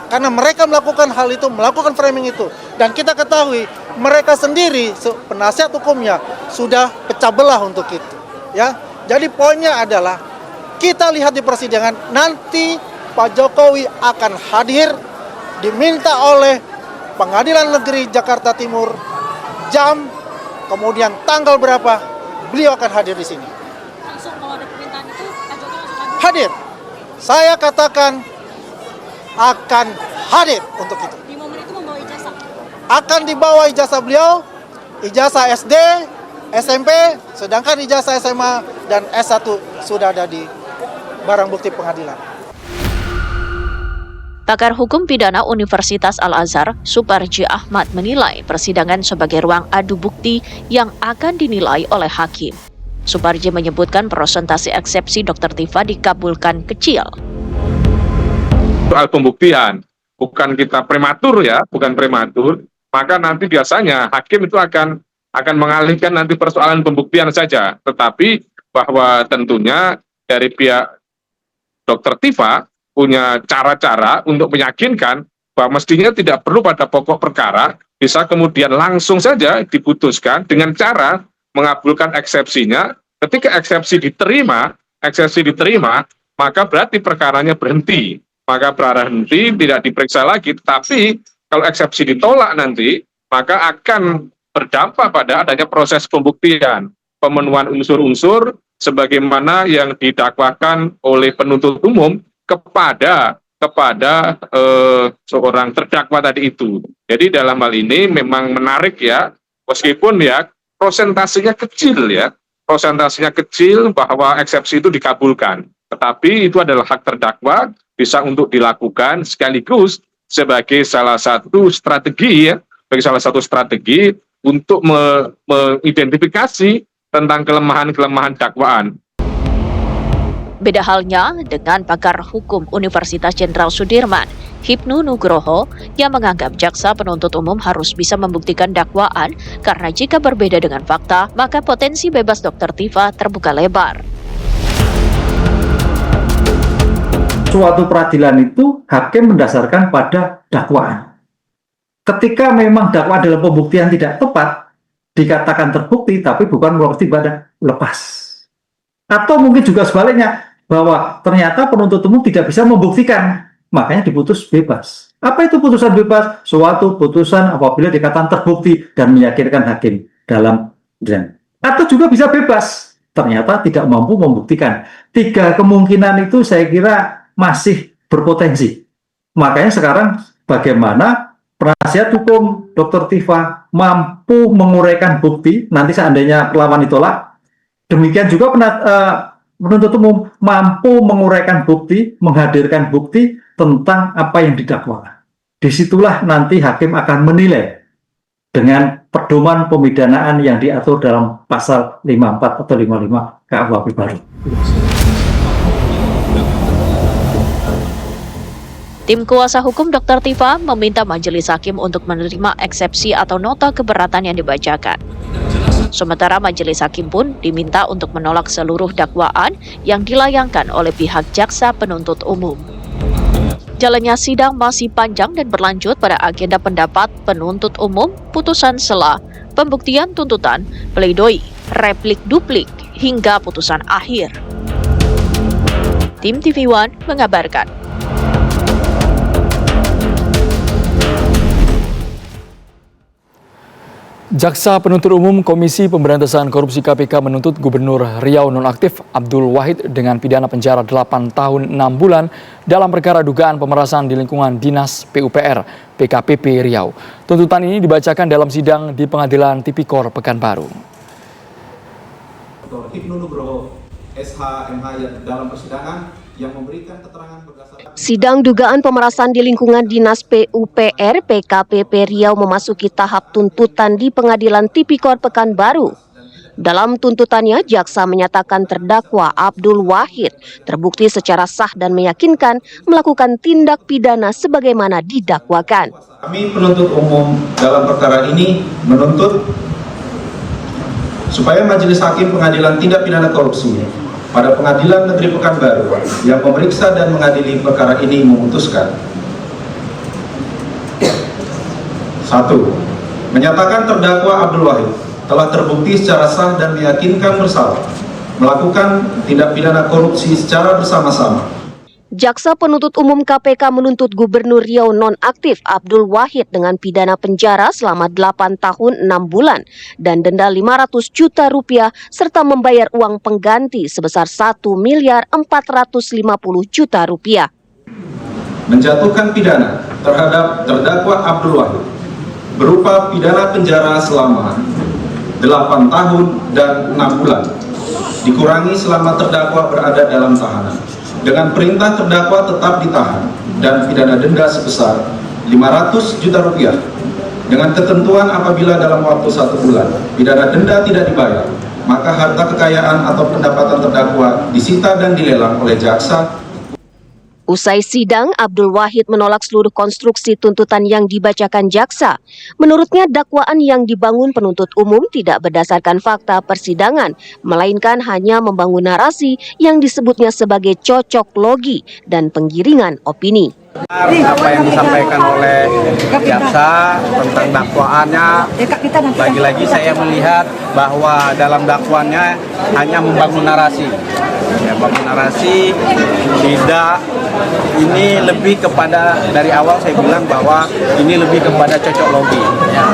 Karena mereka melakukan hal itu, melakukan framing itu. Dan kita ketahui, mereka sendiri, penasihat hukumnya, sudah pecah belah untuk itu. Ya, jadi poinnya adalah, kita lihat di persidangan, nanti Pak Jokowi akan hadir, diminta oleh Pengadilan Negeri Jakarta Timur, jam, kemudian tanggal berapa, beliau akan hadir di sini. Langsung kalau ada permintaan itu, Pak Jokowi langsung hadir? Hadir. Saya katakan, akan hadir untuk itu. Di momen itu membawa ijazah? Akan dibawa ijazah beliau, ijazah SD, SMP, sedangkan ijazah SMA dan S1 sudah ada di barang bukti pengadilan. Pakar Hukum Pidana Universitas Al-Azhar, Suparji Ahmad menilai persidangan sebagai ruang adu bukti yang akan dinilai oleh hakim. Suparji menyebutkan persentase eksepsi Dr. Tifa dikabulkan kecil. Soal pembuktian, bukan kita prematur, ya, bukan prematur, maka nanti biasanya hakim itu akan mengalihkan nanti persoalan pembuktian saja, tetapi bahwa tentunya dari pihak Dr. Tifa punya cara-cara untuk meyakinkan bahwa mestinya tidak perlu pada pokok perkara, bisa kemudian langsung saja diputuskan dengan cara mengabulkan eksepsinya. Ketika eksepsi diterima, maka berarti perkaranya berhenti. Maka berhenti, tidak diperiksa lagi. Tapi kalau eksepsi ditolak nanti, maka akan berdampak pada adanya proses pembuktian, pemenuhan unsur-unsur sebagaimana yang didakwakan oleh penuntut umum kepada seorang terdakwa tadi itu. Jadi dalam hal ini memang menarik, ya, Meskipun ya prosentasenya kecil ya, prosentasenya kecil bahwa eksepsi itu dikabulkan. Tetapi itu adalah hak terdakwa, bisa untuk dilakukan sekaligus sebagai salah satu strategi ya, sebagai salah satu strategi untuk mengidentifikasi tentang kelemahan-kelemahan dakwaan. Beda halnya dengan pakar hukum Universitas Jenderal Sudirman, Hipnu Nugroho, yang menganggap jaksa penuntut umum harus bisa membuktikan dakwaan karena jika berbeda dengan fakta, maka potensi bebas Dr. Tifa terbuka lebar. Suatu peradilan itu hakim mendasarkan pada dakwaan. Ketika memang dakwaan dalam pembuktian tidak tepat, dikatakan terbukti tapi bukan berarti pada lepas. Atau mungkin juga sebaliknya, bahwa ternyata penuntut umum tidak bisa membuktikan, makanya diputus bebas. Apa itu putusan bebas? Suatu putusan apabila dikatakan terbukti dan meyakinkan hakim dalam persidangan. Atau juga bisa bebas, ternyata tidak mampu membuktikan. 3 kemungkinan itu saya kira masih berpotensi. Makanya sekarang bagaimana penasihat hukum Dr. Tifa mampu menguraikan bukti, nanti seandainya perlawanan ditolak, demikian juga penuntut umum mampu menguraikan bukti, menghadirkan bukti tentang apa yang didakwa. Disitulah nanti hakim akan menilai dengan pedoman pemidanaan yang diatur dalam pasal 54 atau 55 KUHP baru. Tim kuasa hukum Dr. Tifa meminta majelis hakim untuk menerima eksepsi atau nota keberatan yang dibacakan. Sementara majelis hakim pun diminta untuk menolak seluruh dakwaan yang dilayangkan oleh pihak jaksa penuntut umum. Jalannya sidang masih panjang dan berlanjut pada agenda pendapat penuntut umum, putusan sela, pembuktian tuntutan, pledoi, replik duplik, hingga putusan akhir. Tim TV One mengabarkan. Jaksa Penuntut Umum Komisi Pemberantasan Korupsi KPK menuntut Gubernur Riau nonaktif Abdul Wahid dengan pidana penjara 8 tahun 6 bulan dalam perkara dugaan pemerasan di lingkungan Dinas PUPR PKPP Riau. Tuntutan ini dibacakan dalam sidang di Pengadilan Tipikor Pekanbaru. Dr. Hipnu Nugroho, SH.MH dalam persidangan yang memberikan keterangan berdasarkan Sidang dugaan pemerasan di lingkungan Dinas PUPR PKPP Riau memasuki tahap tuntutan di Pengadilan Tipikor Pekanbaru. Dalam tuntutannya, jaksa menyatakan terdakwa Abdul Wahid terbukti secara sah dan meyakinkan melakukan tindak pidana sebagaimana didakwakan. Kami penuntut umum dalam perkara ini menuntut supaya Majelis Hakim Pengadilan Tindak Pidana Korupsi pada Pengadilan Negeri Pekanbaru yang memeriksa dan mengadili perkara ini memutuskan 1. Menyatakan terdakwa Abdul Wahid telah terbukti secara sah dan meyakinkan bersalah melakukan tindak pidana korupsi secara bersama-sama. Jaksa penuntut umum KPK menuntut Gubernur Riau nonaktif Abdul Wahid dengan pidana penjara selama 8 tahun 6 bulan dan denda 500 juta rupiah serta membayar uang pengganti sebesar 1.450 juta rupiah. Menjatuhkan pidana terhadap terdakwa Abdul Wahid berupa pidana penjara selama 8 tahun dan 6 bulan dikurangi selama terdakwa berada dalam tahanan. Dengan perintah terdakwa tetap ditahan dan pidana denda sebesar 500 juta rupiah. Dengan ketentuan apabila dalam waktu 1 bulan pidana denda tidak dibayar, maka harta kekayaan atau pendapatan terdakwa disita dan dilelang oleh jaksa. Usai sidang, Abdul Wahid menolak seluruh konstruksi tuntutan yang dibacakan jaksa. Menurutnya, dakwaan yang dibangun penuntut umum tidak berdasarkan fakta persidangan, melainkan hanya membangun narasi yang disebutnya sebagai cocok logi dan penggiringan opini. Apa yang disampaikan oleh jaksa tentang dakwaannya, lagi-lagi saya melihat bahwa dalam dakwaannya hanya membangun narasi. Ya, bangun narasi tidak, ini lebih kepada, dari awal saya bilang bahwa ini lebih kepada cocok logi. Ya.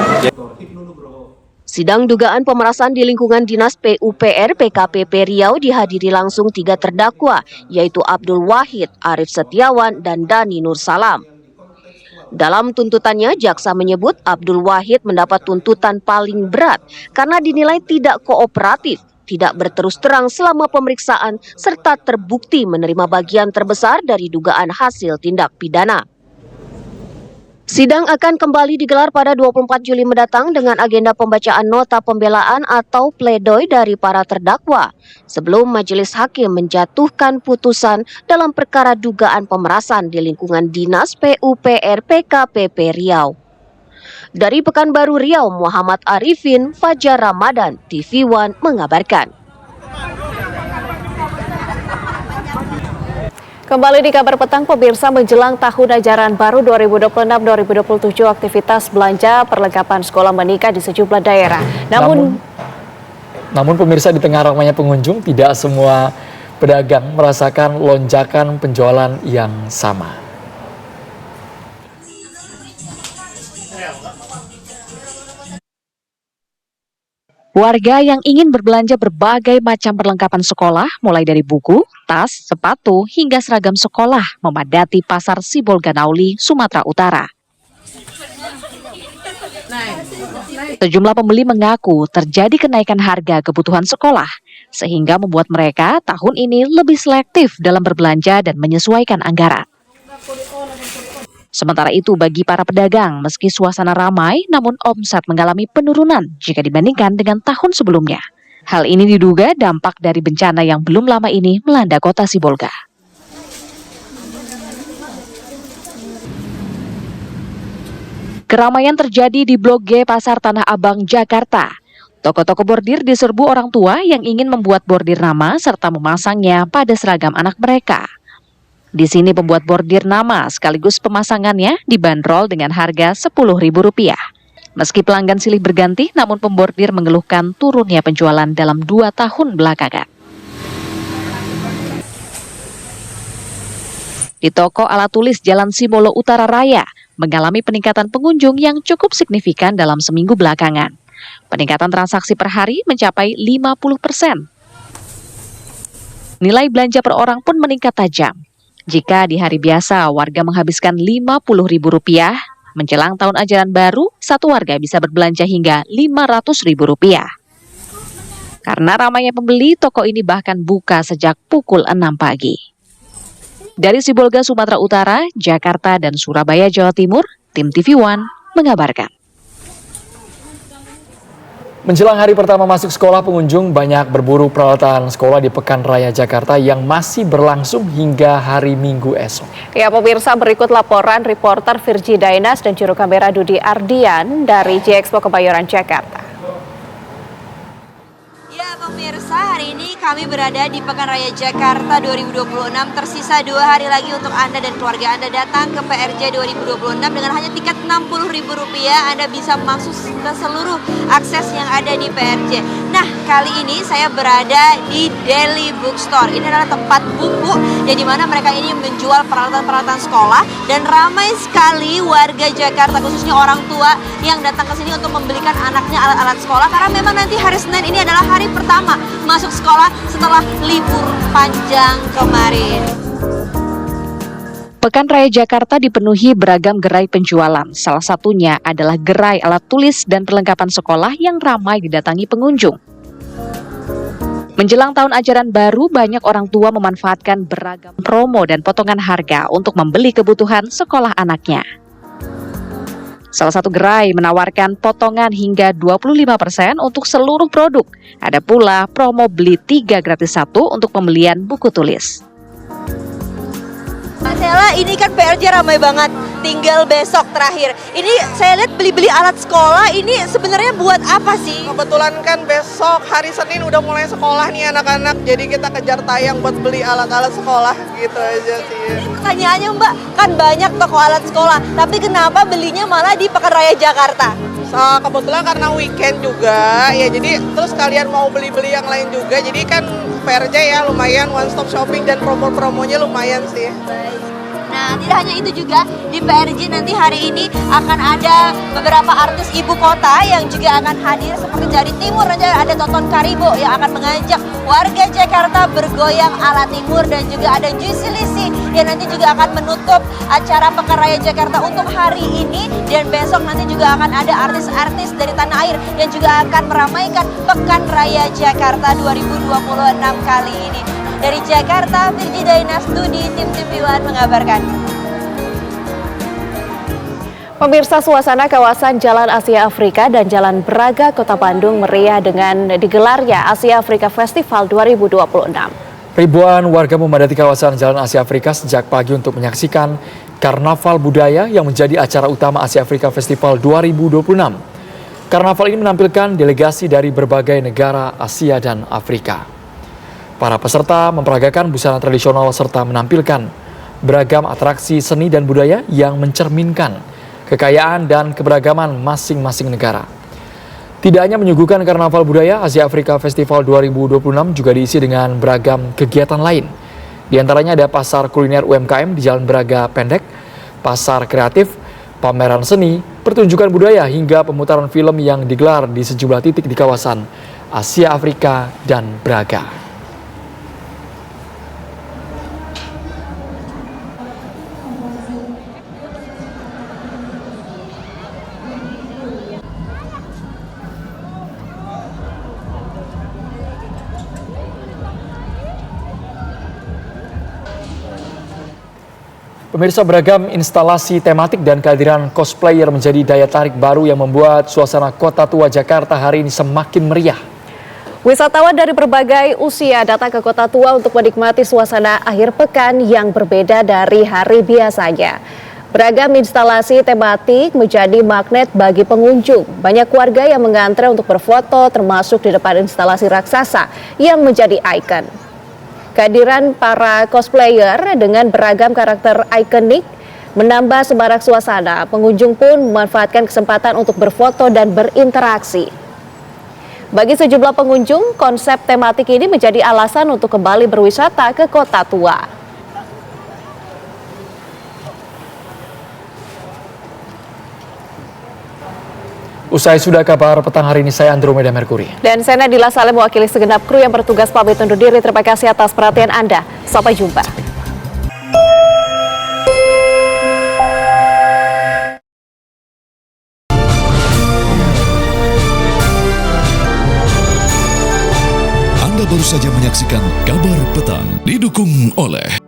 Sidang dugaan pemerasan di lingkungan Dinas PUPR PKPP Riau dihadiri langsung 3 terdakwa, yaitu Abdul Wahid, Arif Setiawan, dan Dani Nur Salam. Dalam tuntutannya, jaksa menyebut Abdul Wahid mendapat tuntutan paling berat karena dinilai tidak kooperatif, tidak berterus terang selama pemeriksaan, serta terbukti menerima bagian terbesar dari dugaan hasil tindak pidana. Sidang akan kembali digelar pada 24 Juli mendatang dengan agenda pembacaan nota pembelaan atau pledoi dari para terdakwa sebelum majelis hakim menjatuhkan putusan dalam perkara dugaan pemerasan di lingkungan Dinas PUPR PKPP Riau. Dari Pekanbaru Riau, Muhammad Arifin, Fajar Ramadan, TV One mengabarkan. Kembali di kabar petang, pemirsa, menjelang tahun ajaran baru 2026-2027, aktivitas belanja perlengkapan sekolah meningkat di sejumlah daerah. Namun pemirsa, di tengah ramainya pengunjung, tidak semua pedagang merasakan lonjakan penjualan yang sama. Warga yang ingin berbelanja berbagai macam perlengkapan sekolah, mulai dari buku, tas, sepatu, hingga seragam sekolah, memadati pasar Sibolga Nauli, Sumatera Utara. Sejumlah pembeli mengaku terjadi kenaikan harga kebutuhan sekolah, sehingga membuat mereka tahun ini lebih selektif dalam berbelanja dan menyesuaikan anggaran. Sementara itu, bagi para pedagang, meski suasana ramai, namun omset mengalami penurunan jika dibandingkan dengan tahun sebelumnya. Hal ini diduga dampak dari bencana yang belum lama ini melanda kota Sibolga. Keramaian terjadi di Blok G Pasar Tanah Abang, Jakarta. Toko-toko bordir diserbu orang tua yang ingin membuat bordir nama serta memasangnya pada seragam anak mereka. Di sini pembuat bordir nama sekaligus pemasangannya dibanderol dengan harga Rp10.000. Meski pelanggan silih berganti, namun pembordir mengeluhkan turunnya penjualan dalam 2 tahun belakangan. Di toko alat tulis Jalan Simolo Utara Raya, mengalami peningkatan pengunjung yang cukup signifikan dalam seminggu belakangan. Peningkatan transaksi per hari mencapai 50%. Nilai belanja per orang pun meningkat tajam. Jika di hari biasa warga menghabiskan Rp50.000, menjelang tahun ajaran baru, satu warga bisa berbelanja hingga Rp500.000. Karena ramainya pembeli, toko ini bahkan buka sejak pukul 6 pagi. Dari Sibolga, Sumatera Utara, Jakarta, dan Surabaya, Jawa Timur, tim TV One mengabarkan. Menjelang hari pertama masuk sekolah, pengunjung banyak berburu peralatan sekolah di Pekan Raya Jakarta yang masih berlangsung hingga hari Minggu esok. Ya, pemirsa, berikut laporan reporter Virgi Dainas dan juru kamera Dudi Ardian dari J-Expo Kebayoran, Jakarta. Ya, pemirsa, hari ini kami berada di Pekan Raya Jakarta 2026. Tersisa 2 hari lagi untuk Anda dan keluarga Anda datang ke PRJ 2026 dengan hanya tiket Rp60.000. Anda bisa masuk ke seluruh akses yang ada di PRJ. Nah, kali ini saya berada di Daily Bookstore. Ini adalah tempat buku yang dimana mereka ini menjual peralatan-peralatan sekolah, dan ramai sekali warga Jakarta, khususnya orang tua yang datang ke sini untuk membelikan anaknya alat-alat sekolah, karena memang nanti hari Senin ini adalah hari pertama masuk sekolah setelah libur panjang kemarin. Pekan Raya Jakarta dipenuhi beragam gerai penjualan. Salah satunya adalah gerai alat tulis dan perlengkapan sekolah yang ramai didatangi pengunjung. Menjelang tahun ajaran baru, banyak orang tua memanfaatkan beragam promo dan potongan harga untuk membeli kebutuhan sekolah anaknya. Salah satu gerai menawarkan potongan hingga 25% untuk seluruh produk. Ada pula promo beli 3 gratis 1 untuk pembelian buku tulis. Mbak Sela, ini kan PRJ ramai banget, tinggal besok terakhir. Ini saya lihat beli-beli alat sekolah, ini sebenarnya buat apa sih? Kebetulan kan besok hari Senin udah mulai sekolah nih anak-anak, jadi kita kejar tayang buat beli alat-alat sekolah gitu aja sih. Pertanyaannya Mbak, kan banyak toko alat sekolah, tapi kenapa belinya malah di Pekan Raya Jakarta? Kebetulan karena weekend juga, ya jadi terus kalian mau beli-beli yang lain juga, jadi kan PRJ ya lumayan one stop shopping dan promo-promonya lumayan sih. Nah, tidak hanya itu juga, di PRJ nanti hari ini akan ada beberapa artis ibu kota yang juga akan hadir, seperti dari timur aja ada Tonton Karibo yang akan mengajak warga Jakarta bergoyang ala timur, dan juga ada Juicy Lizzy yang nanti juga akan menutup acara Pekan Raya Jakarta untuk hari ini, dan besok nanti juga akan ada artis-artis dari tanah air yang juga akan meramaikan Pekan Raya Jakarta 2026 kali ini. Dari Jakarta, Virgi Dainastudi, tim TV One mengabarkan. Pemirsa, suasana kawasan Jalan Asia Afrika dan Jalan Braga, Kota Bandung meriah dengan digelarnya Asia Afrika Festival 2026. Ribuan warga memadati kawasan Jalan Asia Afrika sejak pagi untuk menyaksikan Karnaval Budaya yang menjadi acara utama Asia Afrika Festival 2026. Karnaval ini menampilkan delegasi dari berbagai negara Asia dan Afrika. Para peserta memperagakan busana tradisional serta menampilkan beragam atraksi seni dan budaya yang mencerminkan kekayaan dan keberagaman masing-masing negara. Tidak hanya menyuguhkan Karnaval Budaya, Asia Afrika Festival 2026 juga diisi dengan beragam kegiatan lain. Di antaranya ada pasar kuliner UMKM di Jalan Braga Pendek, pasar kreatif, pameran seni, pertunjukan budaya, hingga pemutaran film yang digelar di sejumlah titik di kawasan Asia Afrika dan Braga. Pemirsa, beragam instalasi tematik dan kehadiran cosplayer menjadi daya tarik baru yang membuat suasana Kota Tua Jakarta hari ini semakin meriah. Wisatawan dari berbagai usia datang ke Kota Tua untuk menikmati suasana akhir pekan yang berbeda dari hari biasanya. Beragam instalasi tematik menjadi magnet bagi pengunjung. Banyak warga yang mengantre untuk berfoto, termasuk di depan instalasi raksasa yang menjadi ikon. Kehadiran para cosplayer dengan beragam karakter ikonik menambah semarak suasana. Pengunjung pun memanfaatkan kesempatan untuk berfoto dan berinteraksi. Bagi sejumlah pengunjung, konsep tematik ini menjadi alasan untuk kembali berwisata ke Kota Tua. Usai sudah kabar petang hari ini, saya Andromeda Merkuri. Dan saya Nadila Saleh mewakili segenap kru yang bertugas pamit undur diri. Terima kasih atas perhatian Anda. Sampai jumpa. Anda baru saja menyaksikan Kabar Petang didukung oleh